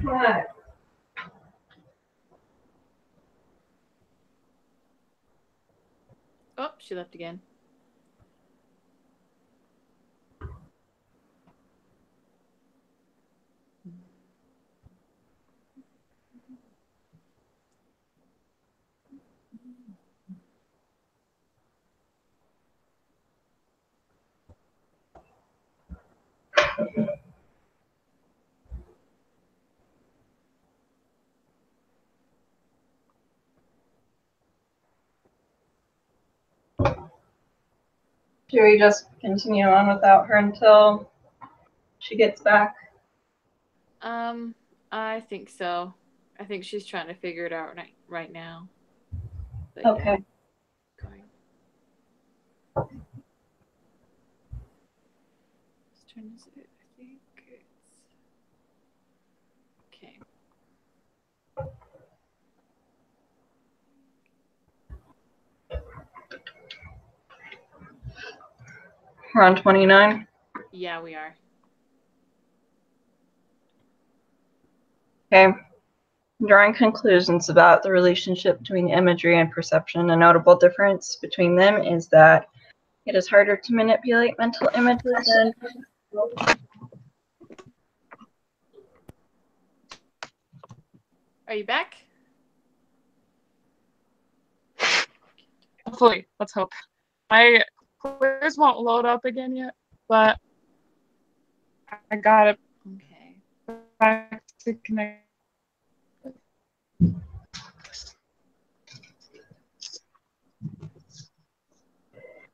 What? Oh, she left again. Do we just continue on without her until she gets back? I think so. I think she's trying to figure it out right now. But Okay. yeah, going. Whose turn is it? I think it's okay. We're on 29. Yeah, we are. Okay. Drawing conclusions about the relationship between imagery and perception. A notable difference between them is that it is harder to manipulate mental images than. Are you back? Hopefully, let's hope. My quiz won't load up again yet, but I got it Okay. back to connect.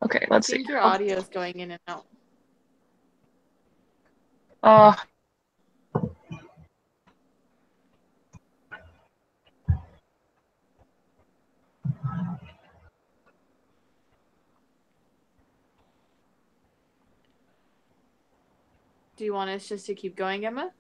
Okay, let's see. I think your audio is going in and out. Do you want us just to keep going, Emma?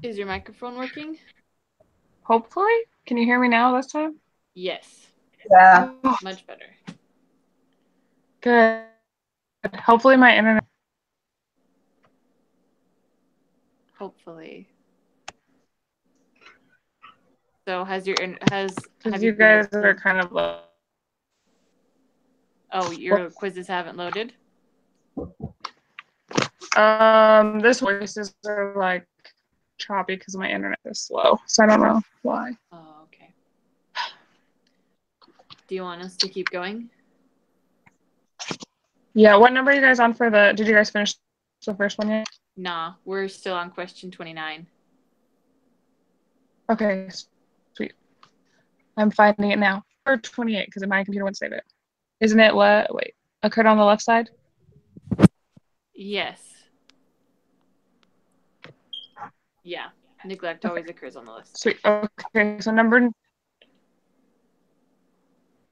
Is your microphone working? Hopefully. Can you hear me now this time? Yes. Yeah. Much better. Good. Hopefully my internet. Hopefully. So have Because you you guys been are kind of low. Oh, your quizzes haven't loaded? This voices are like choppy because my internet is slow. So I don't know why. Oh, okay. Do you want us to keep going? Yeah, what number are you guys on for did you guys finish the first one yet? Nah, we're still on question 29. Okay, sweet. I'm finding it now. Or 28 because my computer won't save it. Isn't it wait. occurred on the left side? Yes. Yeah. Neglect always occurs on the left. Sweet. Okay, so number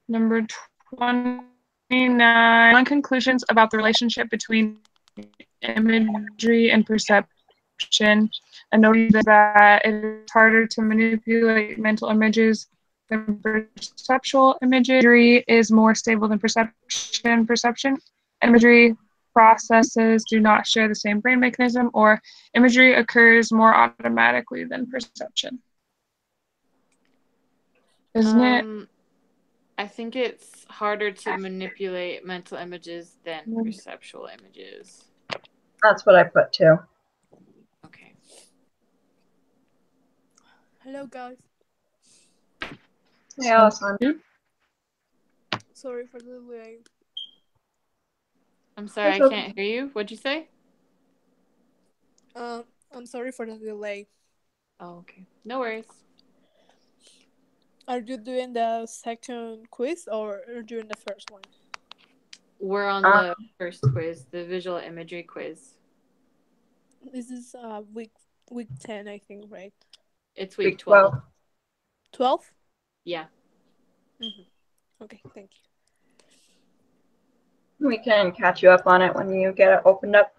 29, conclusions about the relationship between imagery and perception, and noting that it is harder to manipulate mental images than perceptual imagery is more stable than perception. Imagery processes do not share the same brain mechanism, or imagery occurs more automatically than perception. Isn't it? I think it's harder to manipulate mental images than perceptual images. That's what I put too. Okay. Hello, guys. Hey, Allison. Sorry for the delay. I'm sorry, I can't hear you. What'd you say? I'm sorry for the delay. Oh, okay. No worries. Are you doing the second quiz or are you doing the first one? We're on the first quiz, the visual imagery quiz. This is week 10, I think, right? It's week 12. 12? Yeah. Okay, thank you. We can catch you up on it when you get it opened up.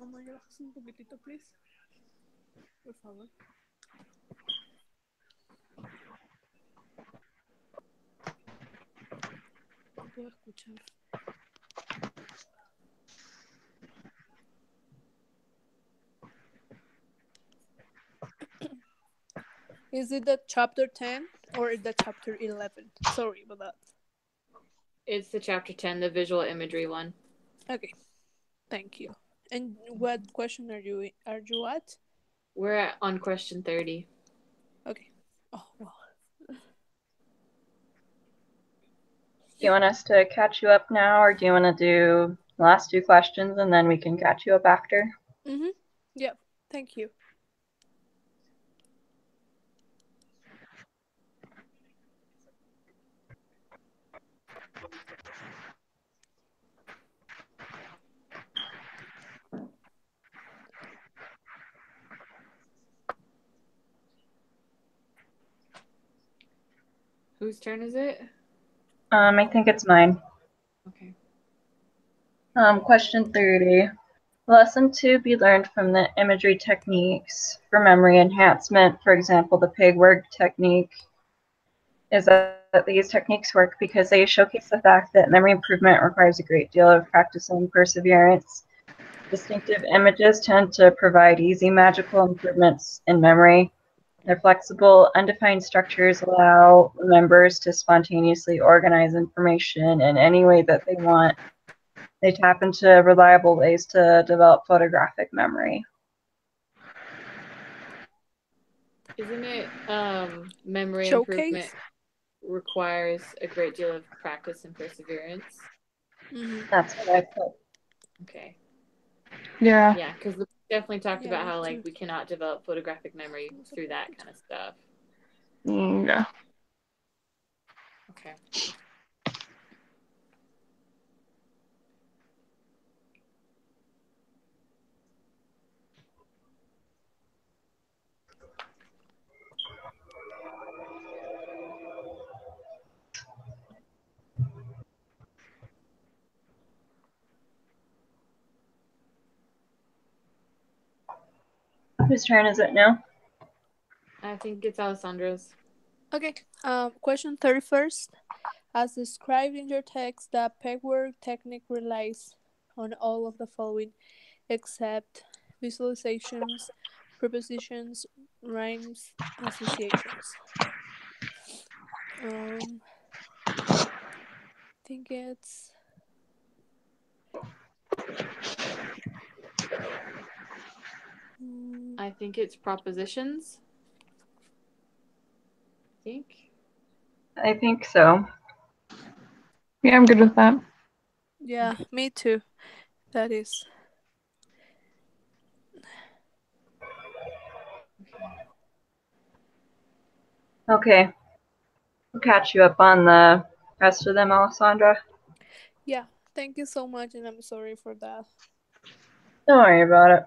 Oh my God, un poquitito, please. Por favor. No puedo escuchar. Is it the chapter 10 or the chapter 11? Sorry about that. It's the chapter 10, the visual imagery one. Okay, thank you. And what question are you at? We're on question 30. Okay. Oh, wow. Do you want us to catch you up now, or do you want to do the last 2 questions and then we can catch you up after? Yep, thank you. Whose turn is it? I think it's mine. Okay. Question 30. Lesson 2 be learned from the imagery techniques for memory enhancement. For example, the pig work technique is that these techniques work because they showcase the fact that memory improvement requires a great deal of practice and perseverance. Distinctive images tend to provide easy magical improvements in memory. Their flexible, undefined structures allow members to spontaneously organize information in any way that they want. They tap into reliable ways to develop photographic memory. Isn't it memory Showcase? improvement requires a great deal of practice and perseverance? That's what I put. Okay. Yeah. Yeah, because we definitely talked about how too. we cannot develop photographic memory through that kind of stuff. Yeah. Okay. Whose turn is it now? I think it's Alessandra's. Okay. Question 31st. As described in your text, the pegwork technique relies on all of the following except visualizations, prepositions, rhymes, associations. I think it's I think it's propositions. I think so. Yeah, I'm good with that. yeah, me too. That is. Okay. I'll catch you up on the rest of them, Alessandra. Yeah, thank you so much, and I'm sorry for that. Don't worry about it.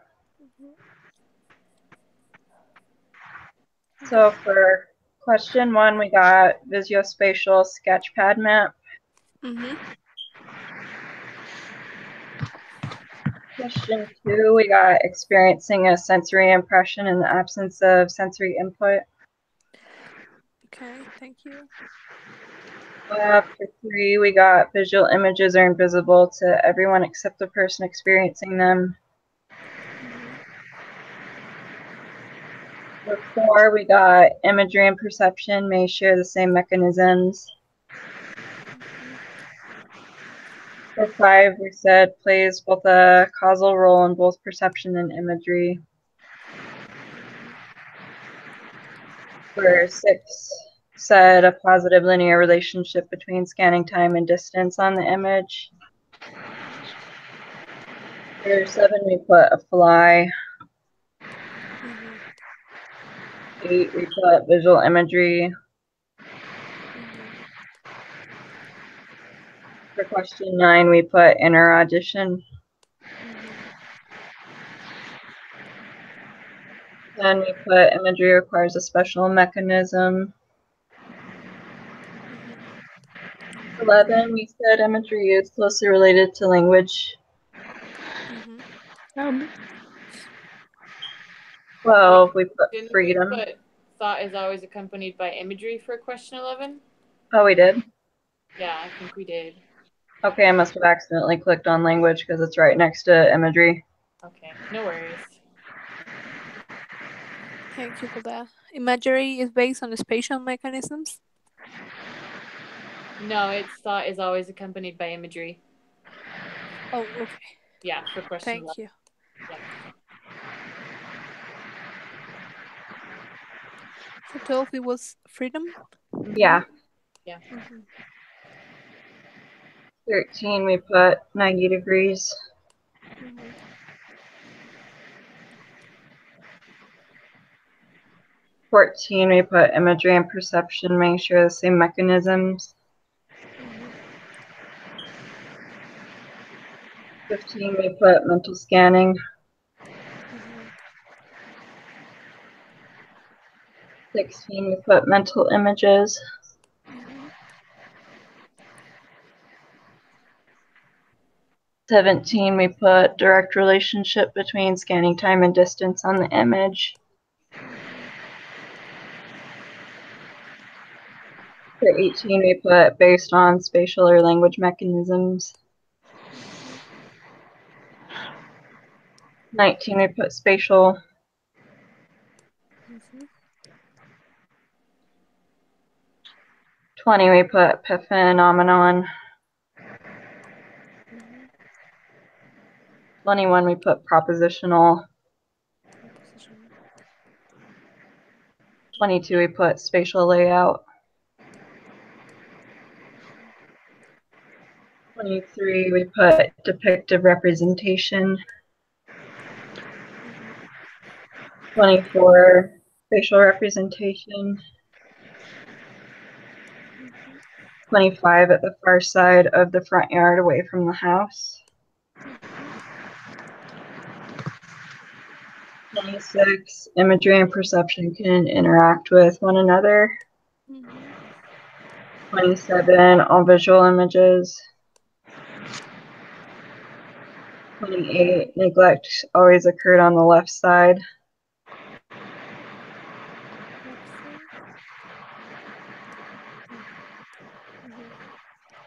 So for question 1, we got visuospatial sketchpad map. Question 2, we got experiencing a sensory impression in the absence of sensory input. Okay, thank you. For 3, we got visual images are invisible to everyone except the person experiencing them. For 4, we got imagery and perception may share the same mechanisms. For 5, we said plays both a causal role in both perception and imagery. For 6, said a positive linear relationship between scanning time and distance on the image. For 7, we put a fly. 8, we put visual imagery. For question 9, we put inner audition. Then we put imagery requires a special mechanism. 11, we said imagery is closely related to language. 12, we put Didn't freedom. we put thought is always accompanied by imagery for question 11? Oh, we did? Yeah, I think we did. Okay, I must have accidentally clicked on language because it's right next to imagery. Okay, no worries. Thank you for that. Imagery is based on the spatial mechanisms? No, it's thought is always accompanied by imagery. Oh, okay. Yeah, for question Thank 11. you. Yeah. For 12, it was freedom? Yeah. Yeah. 13, we put 90 degrees. 14, we put imagery and perception may share the same mechanisms. 15, we put mental scanning. 16, we put mental images. 17, we put direct relationship between scanning time and distance on the image. For 18, we put based on spatial or language mechanisms. 19, we put spatial. 20, we put phenomenon. 21, we put propositional. 22, we put spatial layout. 23, we put depictive representation. 24, spatial representation. 25, at the far side of the front yard away from the house. 26, imagery and perception can interact with one another. 27, all visual images. 28, neglect always occurred on the left side.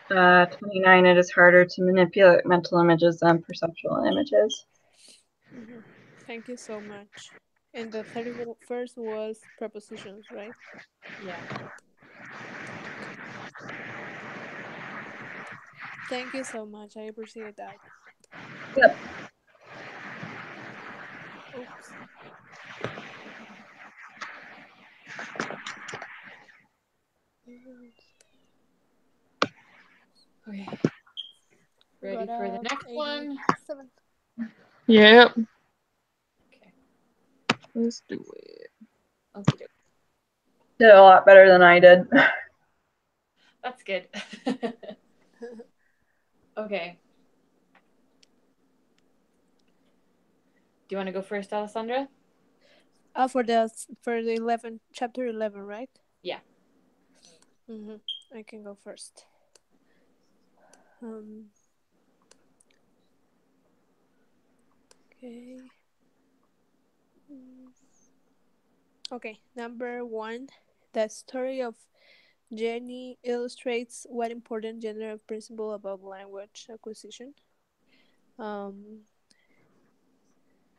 29, it is harder to manipulate mental images than perceptual images. Mhm. Thank you so much. And the 31st was prepositions, right? Yeah. Thank you so much. I appreciate that. Yep. Oops. Okay. Ready for the next one? 87. Yep. Okay. Let's do it. Okay. Did a lot better than I did. That's good. Okay. Do you want to go first, Alessandra? For the 11 chapter 11, right? Yeah. I can go first. Okay. Okay, number 1. The story of Jenny illustrates what important general principle about language acquisition.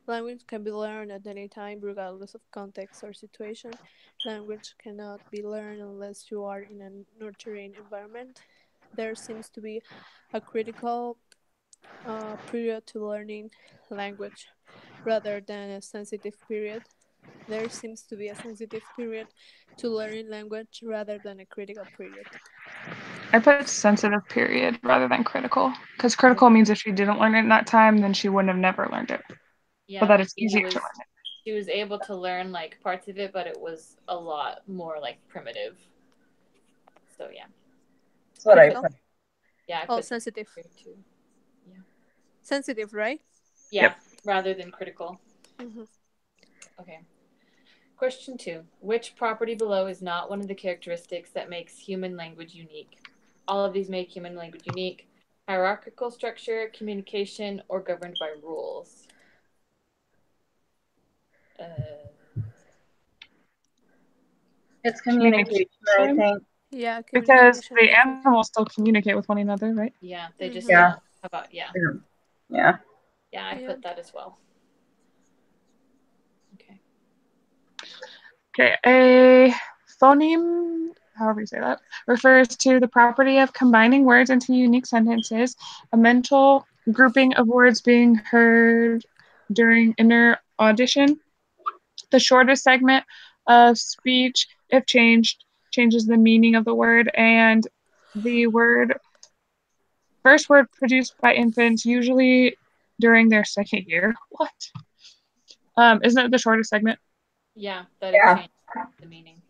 Language can be learned at any time, regardless of context or situation. Language cannot be learned unless you are in a nurturing environment. There seems to be a critical period to learning language rather than a sensitive period. There seems to be a sensitive period to learning language rather than a critical period. I put sensitive period rather than critical, because critical means if she didn't learn it in that time, then she wouldn't have never learned it. Yeah. But that it's it easier was, to learn it. she was able to learn like parts of it, but it was a lot more like primitive. So yeah. That's what Critical? I put. Yeah. I Oh, put sensitive. too. Sensitive, right? Yeah. Yep. Rather than critical. Okay. Question 2. Which property below is not one of the characteristics that makes human language unique? All of these make human language unique. Hierarchical structure, communication, or governed by rules. It's communication, I think. Yeah, Because communication. the animals still communicate with one another, right? Yeah, they just Yeah. don't. How about Yeah. Yeah, I Yeah. put that as well. Okay. Okay, a phoneme, however you say that, refers to the property of combining words into unique sentences, a mental grouping of words being heard during inner audition. The shortest segment of speech, if changed, changes the meaning of the word, and the first word produced by infants, usually during their second year. What? Isn't it the shortest segment? Yeah, that Yeah. it changed the meaning.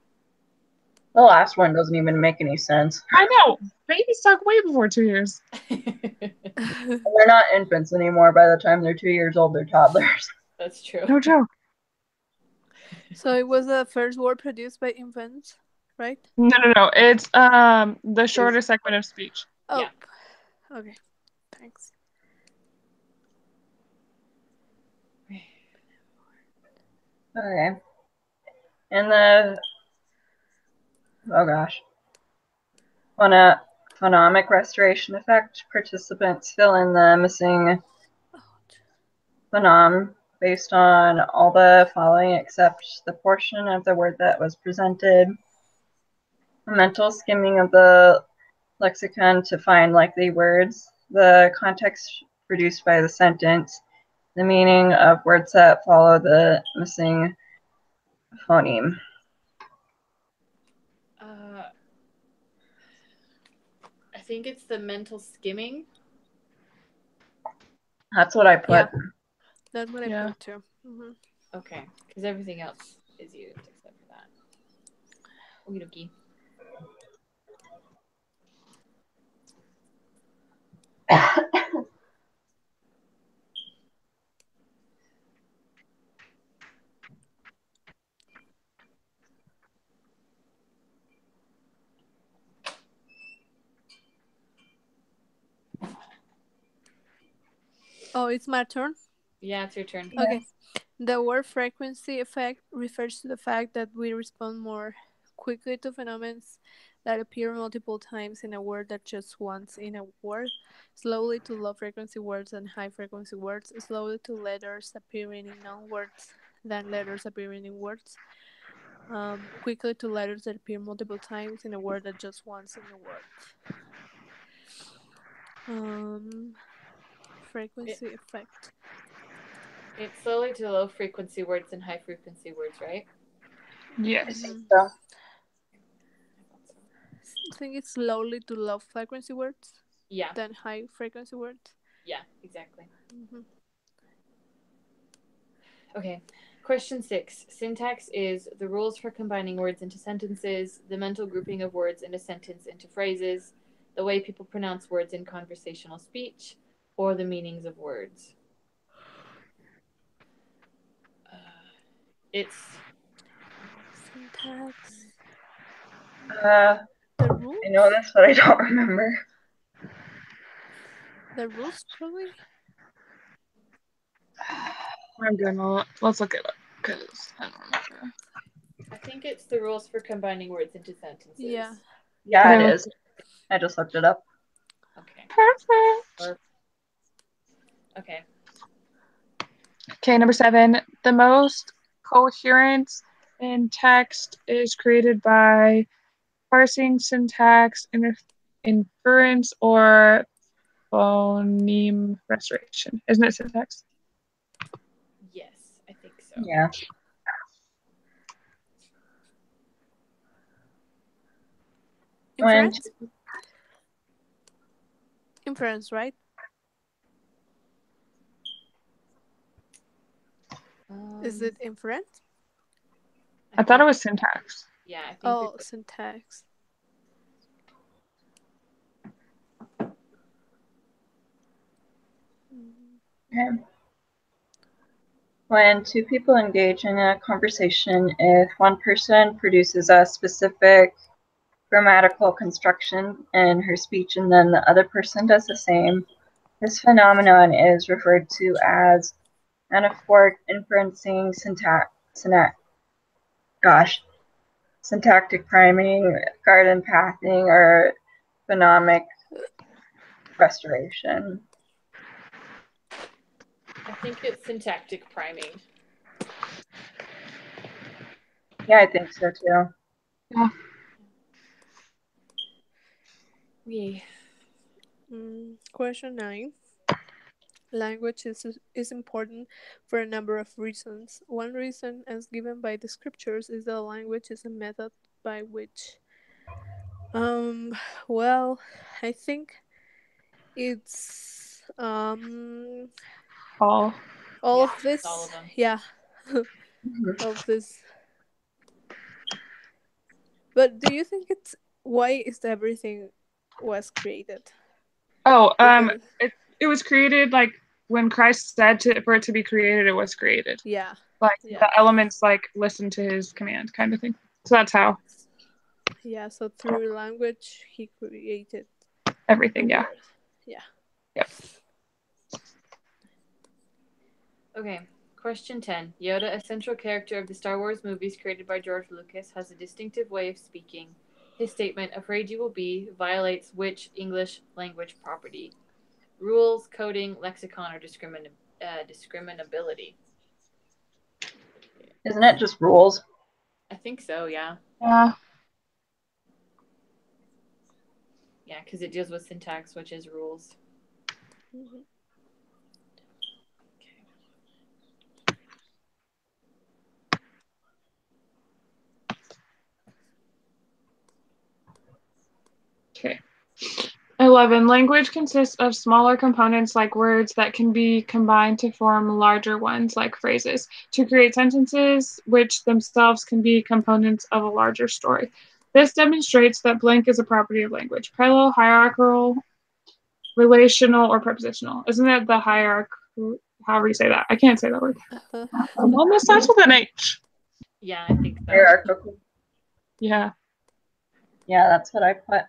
The last one doesn't even make any sense. I know. Babies talk way before 2 years. They're not infants anymore. By the time they're 2 years old, they're toddlers. That's true. No joke. So it was the first word produced by infants, right? No. It's the shorter segment of speech. Oh. Yeah. Okay. Thanks. Okay. And the phonemic restoration effect, participants fill in the missing phoneme based on all the following except the portion of the word that was presented. A mental skimming of the lexicon to find likely words, the context produced by the sentence, the meaning of words that follow the missing phoneme. I think it's the mental skimming. That's what I put. Yeah, that's what I Yeah. put too. Okay, because everything else is used except for that. Okie dokie. Oh, it's my turn? Yeah, it's your turn. Okay. The word frequency effect refers to the fact that we respond more quickly to phenomena that appear multiple times in a word that just once in a word, slowly to low frequency words and high frequency words, slowly to letters appearing in non-words than letters appearing in words, quickly to letters that appear multiple times in a word that just once in a word. Frequency effect. It's slowly to low frequency words and high frequency words, right? I Yes. think so. I think it's slowly to low frequency words Yeah, than high frequency words. yeah, exactly. Mm-hmm. Okay. Question 6. Syntax is the rules for combining words into sentences, the mental grouping of words in a sentence into phrases, the way people pronounce words in conversational speech, or the meanings of words. It's Syntax. Uh, The rules? I know this, but I don't remember. The rules, probably? I'm gonna let's look it up because I don't remember. I think it's the rules for combining words into sentences. Yeah. Yeah, Okay, it let's- is. I just looked it up. Okay. Perfect. Okay. Okay, number 7. The most coherence in text is created by parsing, syntax, inference, or phoneme restoration. Isn't it syntax? Yes, I think so. Yeah. Inference? Inference, right? Is it inference? I thought it was syntax. Yeah, I think. Oh, syntax. Okay. When two people engage in a conversation, if one person produces a specific grammatical construction in her speech and then the other person does the same, this phenomenon is referred to as anaphoric inferencing, syntactic priming, garden pathing, or phonemic restoration. I think it's syntactic priming. Yeah, I think so too. Yeah. Yeah. Question 9. Language is important for a number of reasons. One reason, as given by the scriptures, is that language is a method by which, well, I think it's All. all Yeah, of this. all of them. Yeah, Mhm. all of this. But do you think it's why is everything was created? Oh, Because it was created like when Christ said for it to be created, it was created. yeah, Like yeah, the elements like listen to his command kind of thing. So that's how yeah. So through language, he created everything, the yeah. world. Yeah. Yep. Okay. Question 10. Yoda, a central character of the Star Wars movies created by George Lucas, has a distinctive way of speaking. His statement, "Afraid you will be," violates which English language property? Rules, coding, lexicon, or discriminability? Isn't it just rules? I think so, yeah. Yeah. Yeah, because it deals with syntax, which is rules. Mm-hmm. Okay. 11. Language consists of smaller components like words that can be combined to form larger ones like phrases to create sentences, which themselves can be components of a larger story. This demonstrates that blank is a property of language. Parallel, hierarchical, relational, or prepositional. Isn't it the hierarchical? However you say that. I can't say that word. Almost starts with an H. Yeah, I think so. Hierarchical. Yeah. Yeah, that's what I put.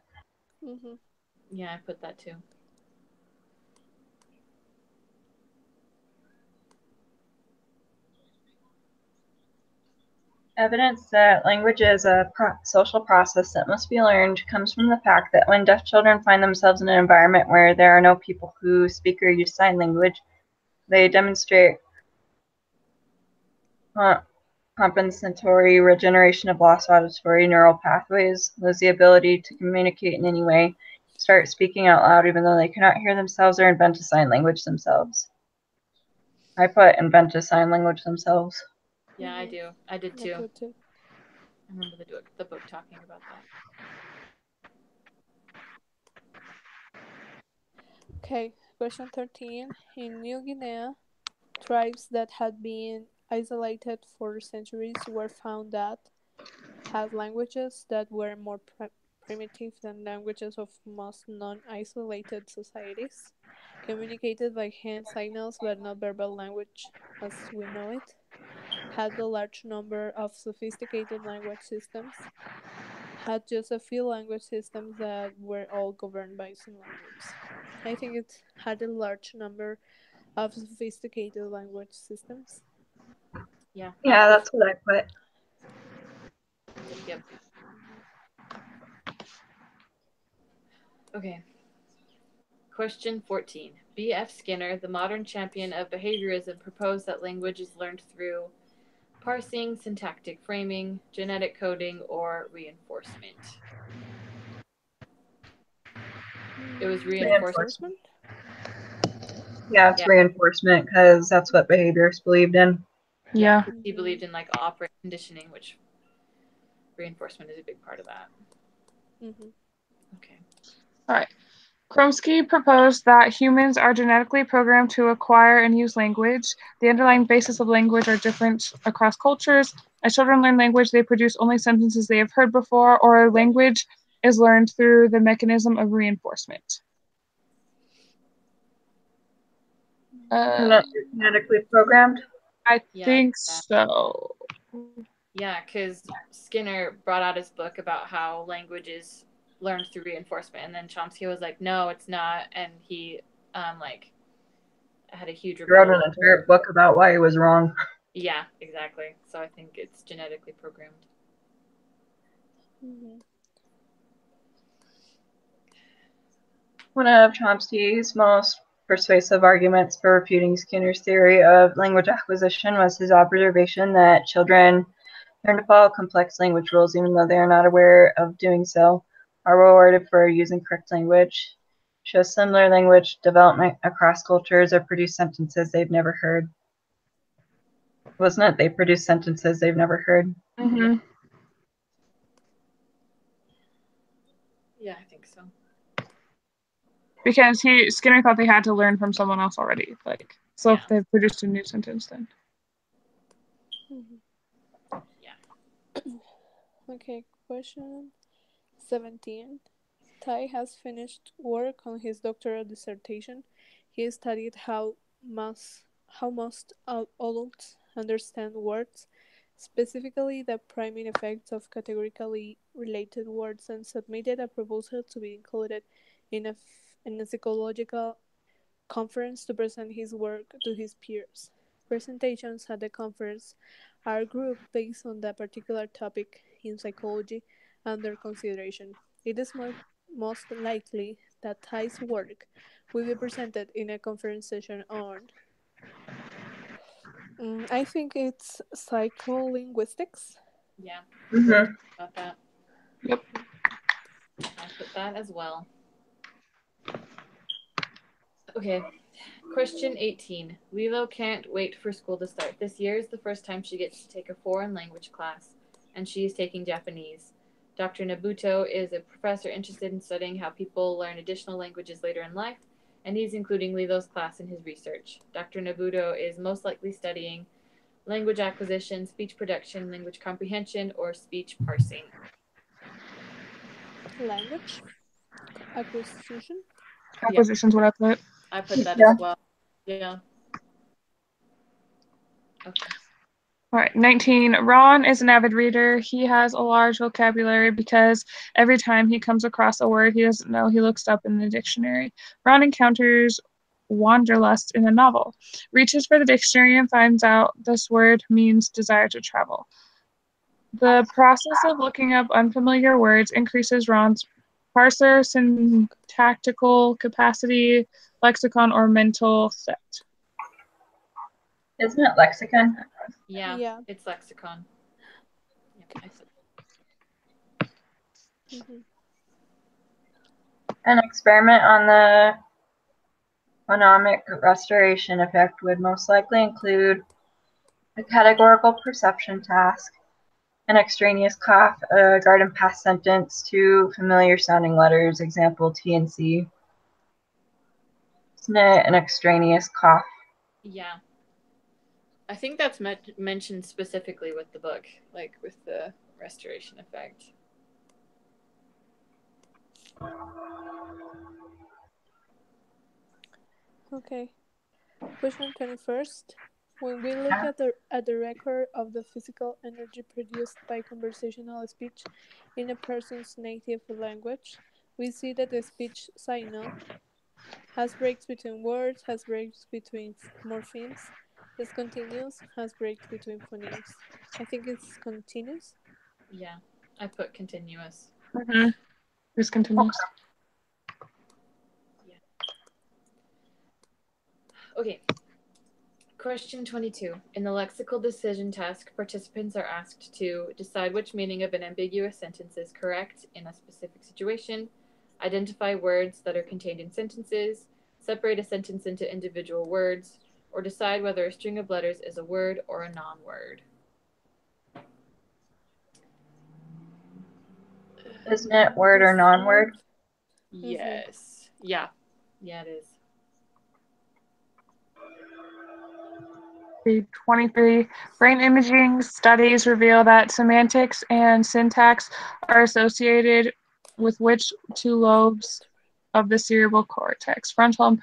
Mm-hmm. Yeah, I put that too. Evidence that language is a social process that must be learned comes from the fact that when deaf children find themselves in an environment where there are no people who speak or use sign language, they demonstrate compensatory regeneration of lost auditory neural pathways, lose the ability to communicate in any way, start speaking out loud even though they cannot hear themselves or invent a sign language themselves. I put invent a sign language themselves. Yeah, I do. I did too. I too. I remember the book talking about that. Okay, question 13. In New Guinea, tribes that had been isolated for centuries were found that had languages that were more primitive than languages of most non-isolated societies, communicated by hand signals but not verbal language as we know it, had a large number of sophisticated language systems, had just a few language systems that were all governed by sign language. I think it had a large number of sophisticated language systems. Yeah. Yeah, that's what I put. Yep. Okay. Question 14. B.F. Skinner, the modern champion of behaviorism, proposed that language is learned through parsing, syntactic framing, genetic coding, or reinforcement. It was reinforcement. Yeah, it's reinforcement because that's what behaviorists believed in. Yeah. He believed in like operant conditioning, which reinforcement is a big part of that. Okay. All right. Chomsky proposed that humans are genetically programmed to acquire and use language. The underlying basis of language are different across cultures. As children learn language, they produce only sentences they have heard before, or language is learned through the mechanism of reinforcement. Genetically programmed? I think so. Yeah, because Skinner brought out his book about how language is learned through reinforcement, and then Chomsky was like, "No, it's not," and he had a huge rebuttal. He wrote an entire book about why he was wrong. Yeah, exactly. So I think it's genetically programmed. One of Chomsky's most persuasive arguments for refuting Skinner's theory of language acquisition was his observation that children learn to follow complex language rules even though they are not aware of doing so, are rewarded for using correct language, show similar language development across cultures, or produce sentences they've never heard. Wasn't it? They produce sentences they've never heard. Mm-hmm. Yeah, I think so. Because Skinner thought they had to learn from someone else already. So if they've produced a new sentence, then. Yeah. Okay, question 17. Tai has finished work on his doctoral dissertation. He studied how most adults understand words, specifically the priming effects of categorically related words, and submitted a proposal to be included in a psychological conference to present his work to his peers. Presentations at the conference are grouped based on the particular topic in psychology under consideration. It is most likely that Tai's work will be presented in a conference session on I think it's psycholinguistics. Yeah. Mm-hmm. About that. Yep. I put that as well. Okay. Question 18. Lilo can't wait for school to start. This year is the first time she gets to take a foreign language class, and she is taking Japanese. Dr. Nabuto is a professor interested in studying how people learn additional languages later in life, and he's including Lilo's class in his research. Dr. Nabuto is most likely studying language acquisition, speech production, language comprehension, or speech parsing. Language acquisition. Acquisition's what I put. I put that as well. Yeah. Okay. All right, 19. Ron is an avid reader. He has a large vocabulary because every time he comes across a word he doesn't know, he looks up in the dictionary. Ron encounters wanderlust in a novel, reaches for the dictionary and finds out this word means desire to travel. The process of looking up unfamiliar words increases Ron's parser, syntactical capacity, lexicon, or mental set. Isn't it lexicon? Yeah, Yeah. it's lexicon. Yep, Mhm. An experiment on the phonemic restoration effect would most likely include a categorical perception task, an extraneous cough, a garden path sentence, two familiar sounding letters, example T and C. Isn't it an extraneous cough? Yeah. I think that's mentioned specifically with the book, like with the restoration effect. Okay. Question 21st. When we look at the record of the physical energy produced by conversational speech in a person's native language, we see that the speech signal has breaks between words, has breaks between morphemes, is continuous, has breaks between phonemes. I think it's continuous. Yeah, I put continuous. Mm-hmm. This continues. Okay. Question 22. In the lexical decision task, participants are asked to decide which meaning of an ambiguous sentence is correct in a specific situation, identify words that are contained in sentences, separate a sentence into individual words, or decide whether a string of letters is a word or a non-word. Isn't it word or non-word? Yes. Yeah. Yeah, it is. 23. Brain imaging studies reveal that semantics and syntax are associated with which two lobes of the cerebral cortex? Frontal and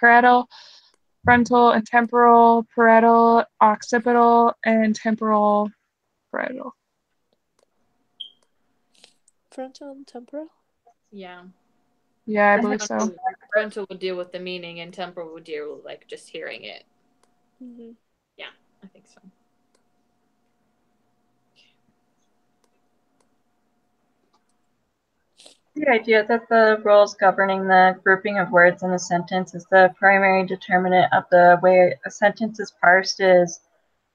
temporal, parietal, occipital, and temporal parietal. Frontal and temporal? Yeah. Yeah, I believe so. Frontal would deal with the meaning, and temporal would deal with like just hearing it. Mm-hmm. Yeah, I think so. The idea that the rules governing the grouping of words in a sentence is the primary determinant of the way a sentence is parsed is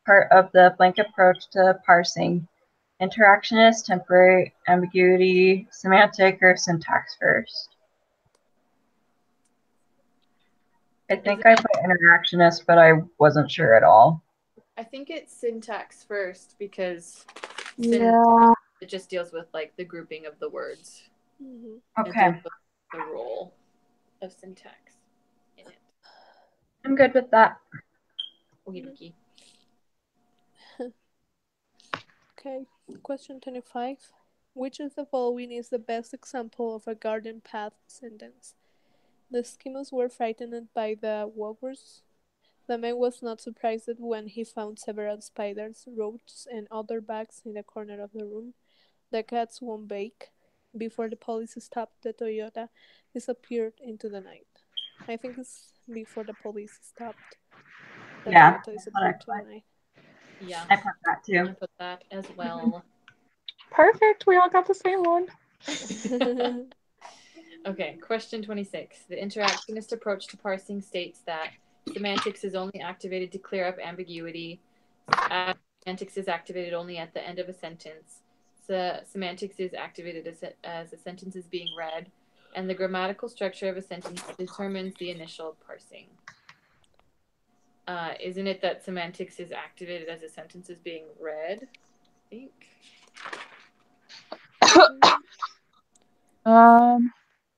part of the blank approach to parsing. Interactionist, temporary, ambiguity, semantic, or syntax first? I think I put interactionist, but I wasn't sure at all. I think it's syntax first because Yeah. it just deals with like the grouping of the words. Mm-hmm. Okay. It deals with the role of syntax in it. I'm good with that. Okie Okay, question 25. Which of the following is the best example of a garden path sentence? The Eskimos were frightened by the walrus. The man was not surprised when he found several spiders, roaches, and other bugs in the corner of the room. The cats won't bake. Before the police stopped, the Toyota disappeared into the night. I think it's before the police stopped. The Toyota disappeared into the night. Yeah. I put that too. I put that as well. Perfect. We all got the same one. Okay, question 26. The interactionist approach to parsing states that semantics is only activated to clear up ambiguity. Semantics is activated only at the end of a sentence. Semantics is activated as a sentence is being read, and the grammatical structure of a sentence determines the initial parsing. Isn't it that semantics is activated as a sentence is being read? I think.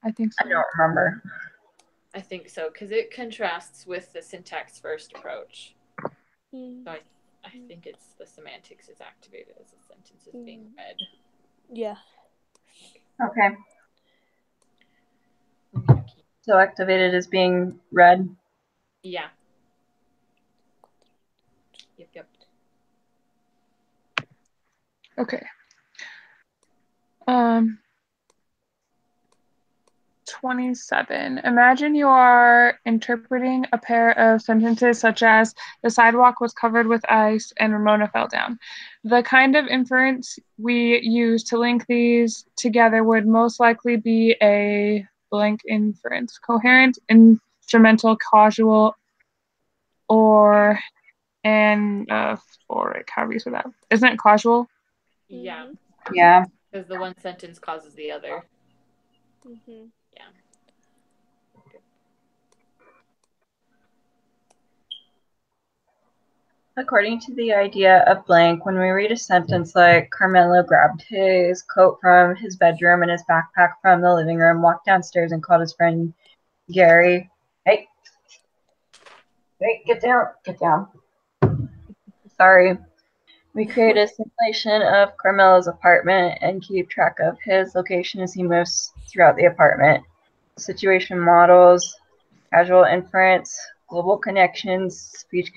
I think so. I don't remember. I think so, because it contrasts with the syntax first approach. Mm. So I think it's the semantics is activated as a sentence is being read. Yeah. Okay. So activated as being read. Yeah. Yep. Okay. 27. Imagine you are interpreting a pair of sentences such as the sidewalk was covered with ice and Ramona fell down. The kind of inference we use to link these together would most likely be a blank inference, coherent, instrumental, causal, or anaphoric. How do you say that? Isn't it causal? Yeah, Yeah. because the one sentence causes the other. Mm-hmm. Yeah. According to the idea of blank, when we read a sentence like Carmelo grabbed his coat from his bedroom and his backpack from the living room, walked downstairs and called his friend Gary. Hey, get down. Sorry. We create a simulation of Carmelo's apartment and keep track of his location as he moves throughout the apartment. Situation models, causal inference, global connections, speech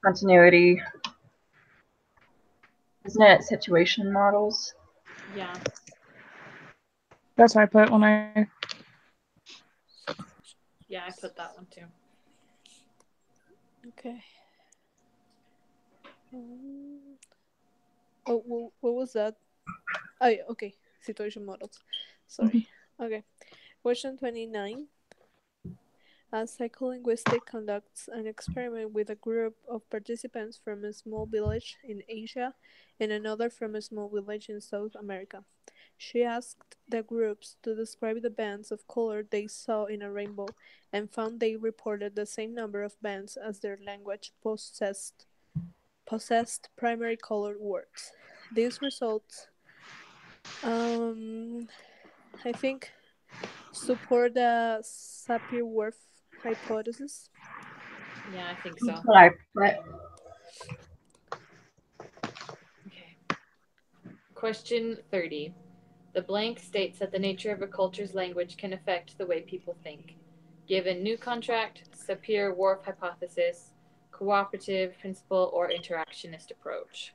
continuity. Isn't it situation models? Yeah. That's what I put when I. Yeah, I put that one too. Okay. Oh, what was that? Oh, yeah, okay. Situation models. Sorry. Okay. Question 29. A psycholinguistic conducts an experiment with a group of participants from a small village in Asia and another from a small village in South America. She asked the groups to describe the bands of color they saw in a rainbow and found they reported the same number of bands as their language possessed primary colored words. These results, I think, support the Sapir-Whorf hypothesis. Yeah, I think so. That's what I put. Okay. Question 30. The blank states that the nature of a culture's language can affect the way people think. Given new contract, Sapir-Whorf hypothesis, cooperative principle, or interactionist approach.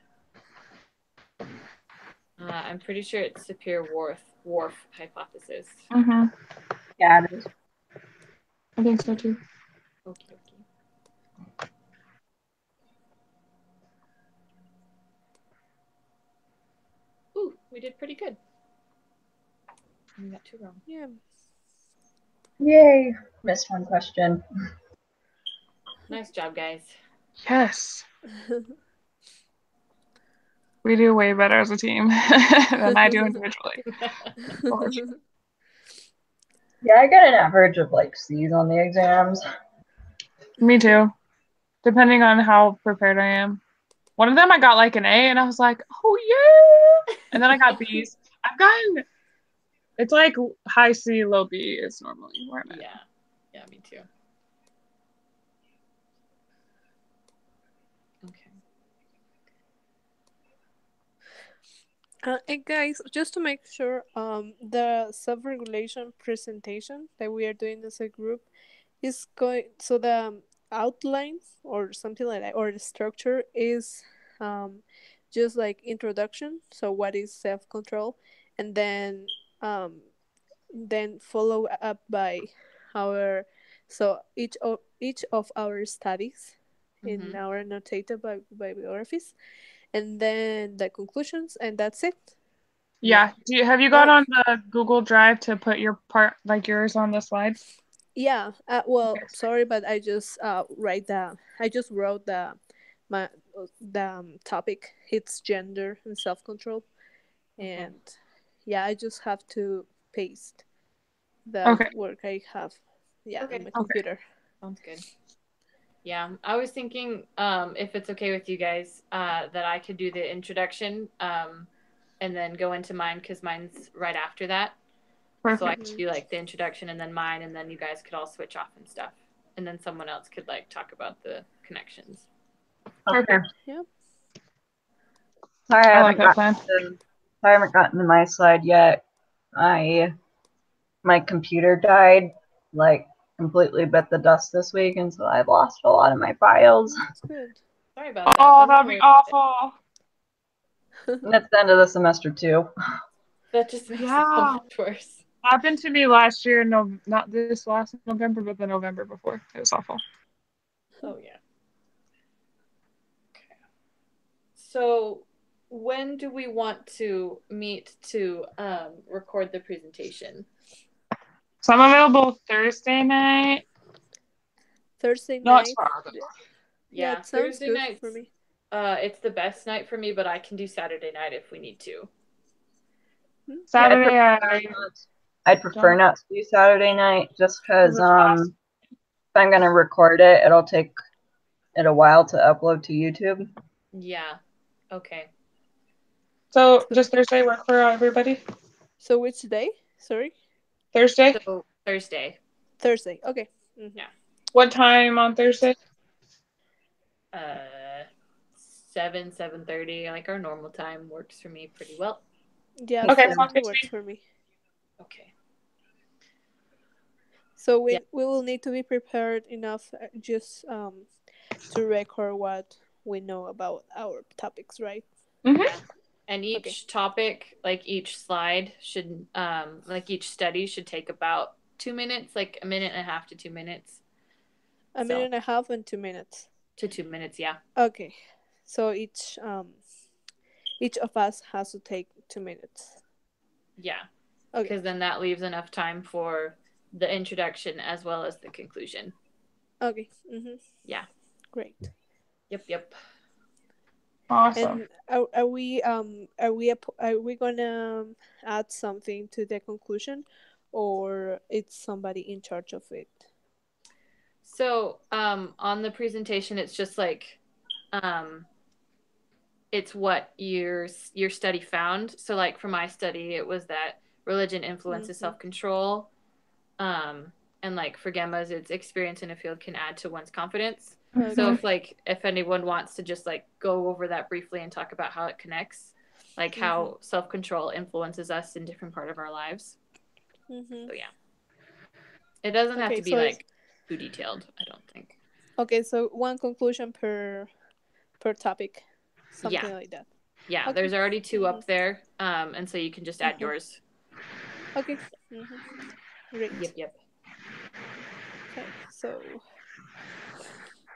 I'm pretty sure it's Sapir-Whorf hypothesis. Mm-hmm. Yeah, it is. I think so too. Okay. Ooh, we did pretty good. We got 2 wrong. Yeah. Yay. Missed one question. Nice job, guys. Yes. We do way better as a team than I do individually. Yeah, I got an average of like C's on the exams. Me too. Depending on how prepared I am. One of them I got like an A and I was like, oh yeah. And then I got B's. I've gotten, it's like high C, low B is normally where I'm at. Yeah, me too. Okay. And guys, just to make sure, the self-regulation presentation that we are doing as a group is going. So the outline or something like that, or the structure is, just like introduction. So what is self-control, and then follow up by our, so each of our studies in our annotated bibliographies, and then the conclusions, and that's it. Yeah. Have you got on the Google Drive to put your part, like yours, on the slides? Yeah. Well, Okay. sorry, but I just wrote the topic. It's gender and self control, and yeah, I just have to paste the Okay. work I have. Yeah, Okay. on my computer. Sounds good. Yeah, I was thinking, if it's okay with you guys, that I could do the introduction, and then go into mine because mine's right after that. Perfect. So I could do like the introduction and then mine, and then you guys could all switch off and stuff, and then someone else could like talk about the connections. Okay. Yeah. Sorry, I like that plan. I haven't gotten to my slide yet. My computer died, like completely bit the dust this week, and so I've lost a lot of my files. That's good. Sorry about that. Oh, that'd be awful. And it's the end of the semester too. That just makes it so Yeah. much worse. Happened to me last year. No, not this last November, but the November before. It was awful. Oh yeah. Okay. So when do we want to meet to record the presentation? So I'm available Thursday night. Thursday No, it's night. fine. Yeah, it sounds Thursday good nights, for me. it's the best night for me, but I can do Saturday night if we need to. Saturday, I'd prefer not to do Saturday night just because if I'm gonna record it, it'll take it a while to upload to YouTube. Yeah. Okay. So just Thursday work for everybody? So which day? Sorry? Thursday? So Thursday. Thursday. Okay. Yeah. What time on Thursday? 7:30, like our normal time works for me pretty well. Yeah, Okay, 7 works for me. Okay. So we will need to be prepared enough just to record what we know about our topics, right? Mm-hmm. Yeah. And each topic, like each slide should like each study should take about 2 minutes, like a minute and a half to 2 minutes. A minute and a half and 2 minutes. To 2 minutes, yeah. Okay. So each of us has to take 2 minutes. Yeah. Okay. Because then that leaves enough time for the introduction as well as the conclusion. Okay. Mm-hmm. Yeah. Great. Yep. Awesome. And are we gonna add something to the conclusion, or it's somebody in charge of it? So on the presentation, it's just like it's what your study found. So like for my study, it was that religion influences self-control. And like for Gemma's, it's experience in a field can add to one's confidence. Okay. So if anyone wants to just like go over that briefly and talk about how it connects, like how self-control influences us in different part of our lives. So yeah, it doesn't have to be like too detailed, I don't think. Okay, so one conclusion per topic, something like that. Yeah, okay. There's already 2 up there, and so you can just add yours. Okay. Great. Yep. Okay, so.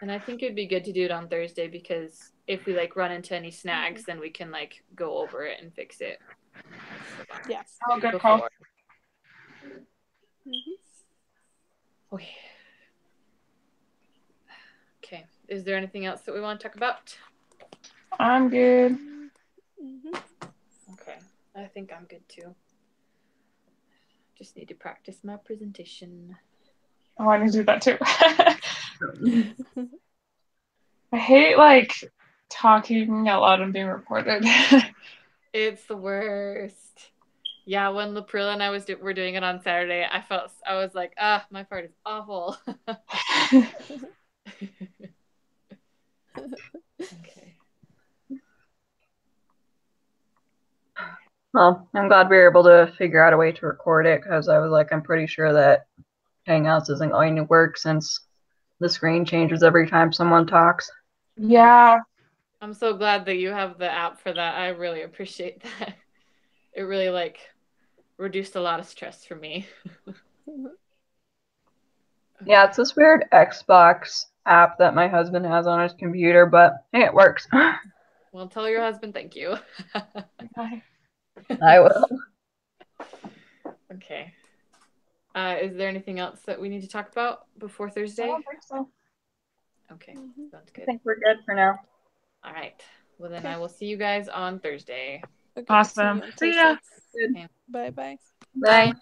And I think it'd be good to do it on Thursday because if we like run into any snags, then we can like go over it and fix it. Yeah. Oh, good call. Okay. Is there anything else that we want to talk about? I'm good. Okay. I think I'm good too. Just need to practice my presentation. Oh, I need to do that too. I hate like talking out loud and being recorded. It's the worst. Yeah, when Laprilla and I were doing it on Saturday, I was like, my part is awful. Okay. Well, I'm glad we were able to figure out a way to record it because I was like, I'm pretty sure that Hangouts isn't going to work since the screen changes every time someone talks. Yeah. I'm so glad that you have the app for that. I really appreciate that. It really like reduced a lot of stress for me. Yeah, it's this weird Xbox app that my husband has on his computer, but hey, it works. Well, tell your husband thank you. I will. Okay. Is there anything else that we need to talk about before Thursday? I don't think so. Okay, sounds good. I think we're good for now. All right. Well, then I will see you guys on Thursday. Okay, awesome. See ya. Okay. Bye-bye. Bye.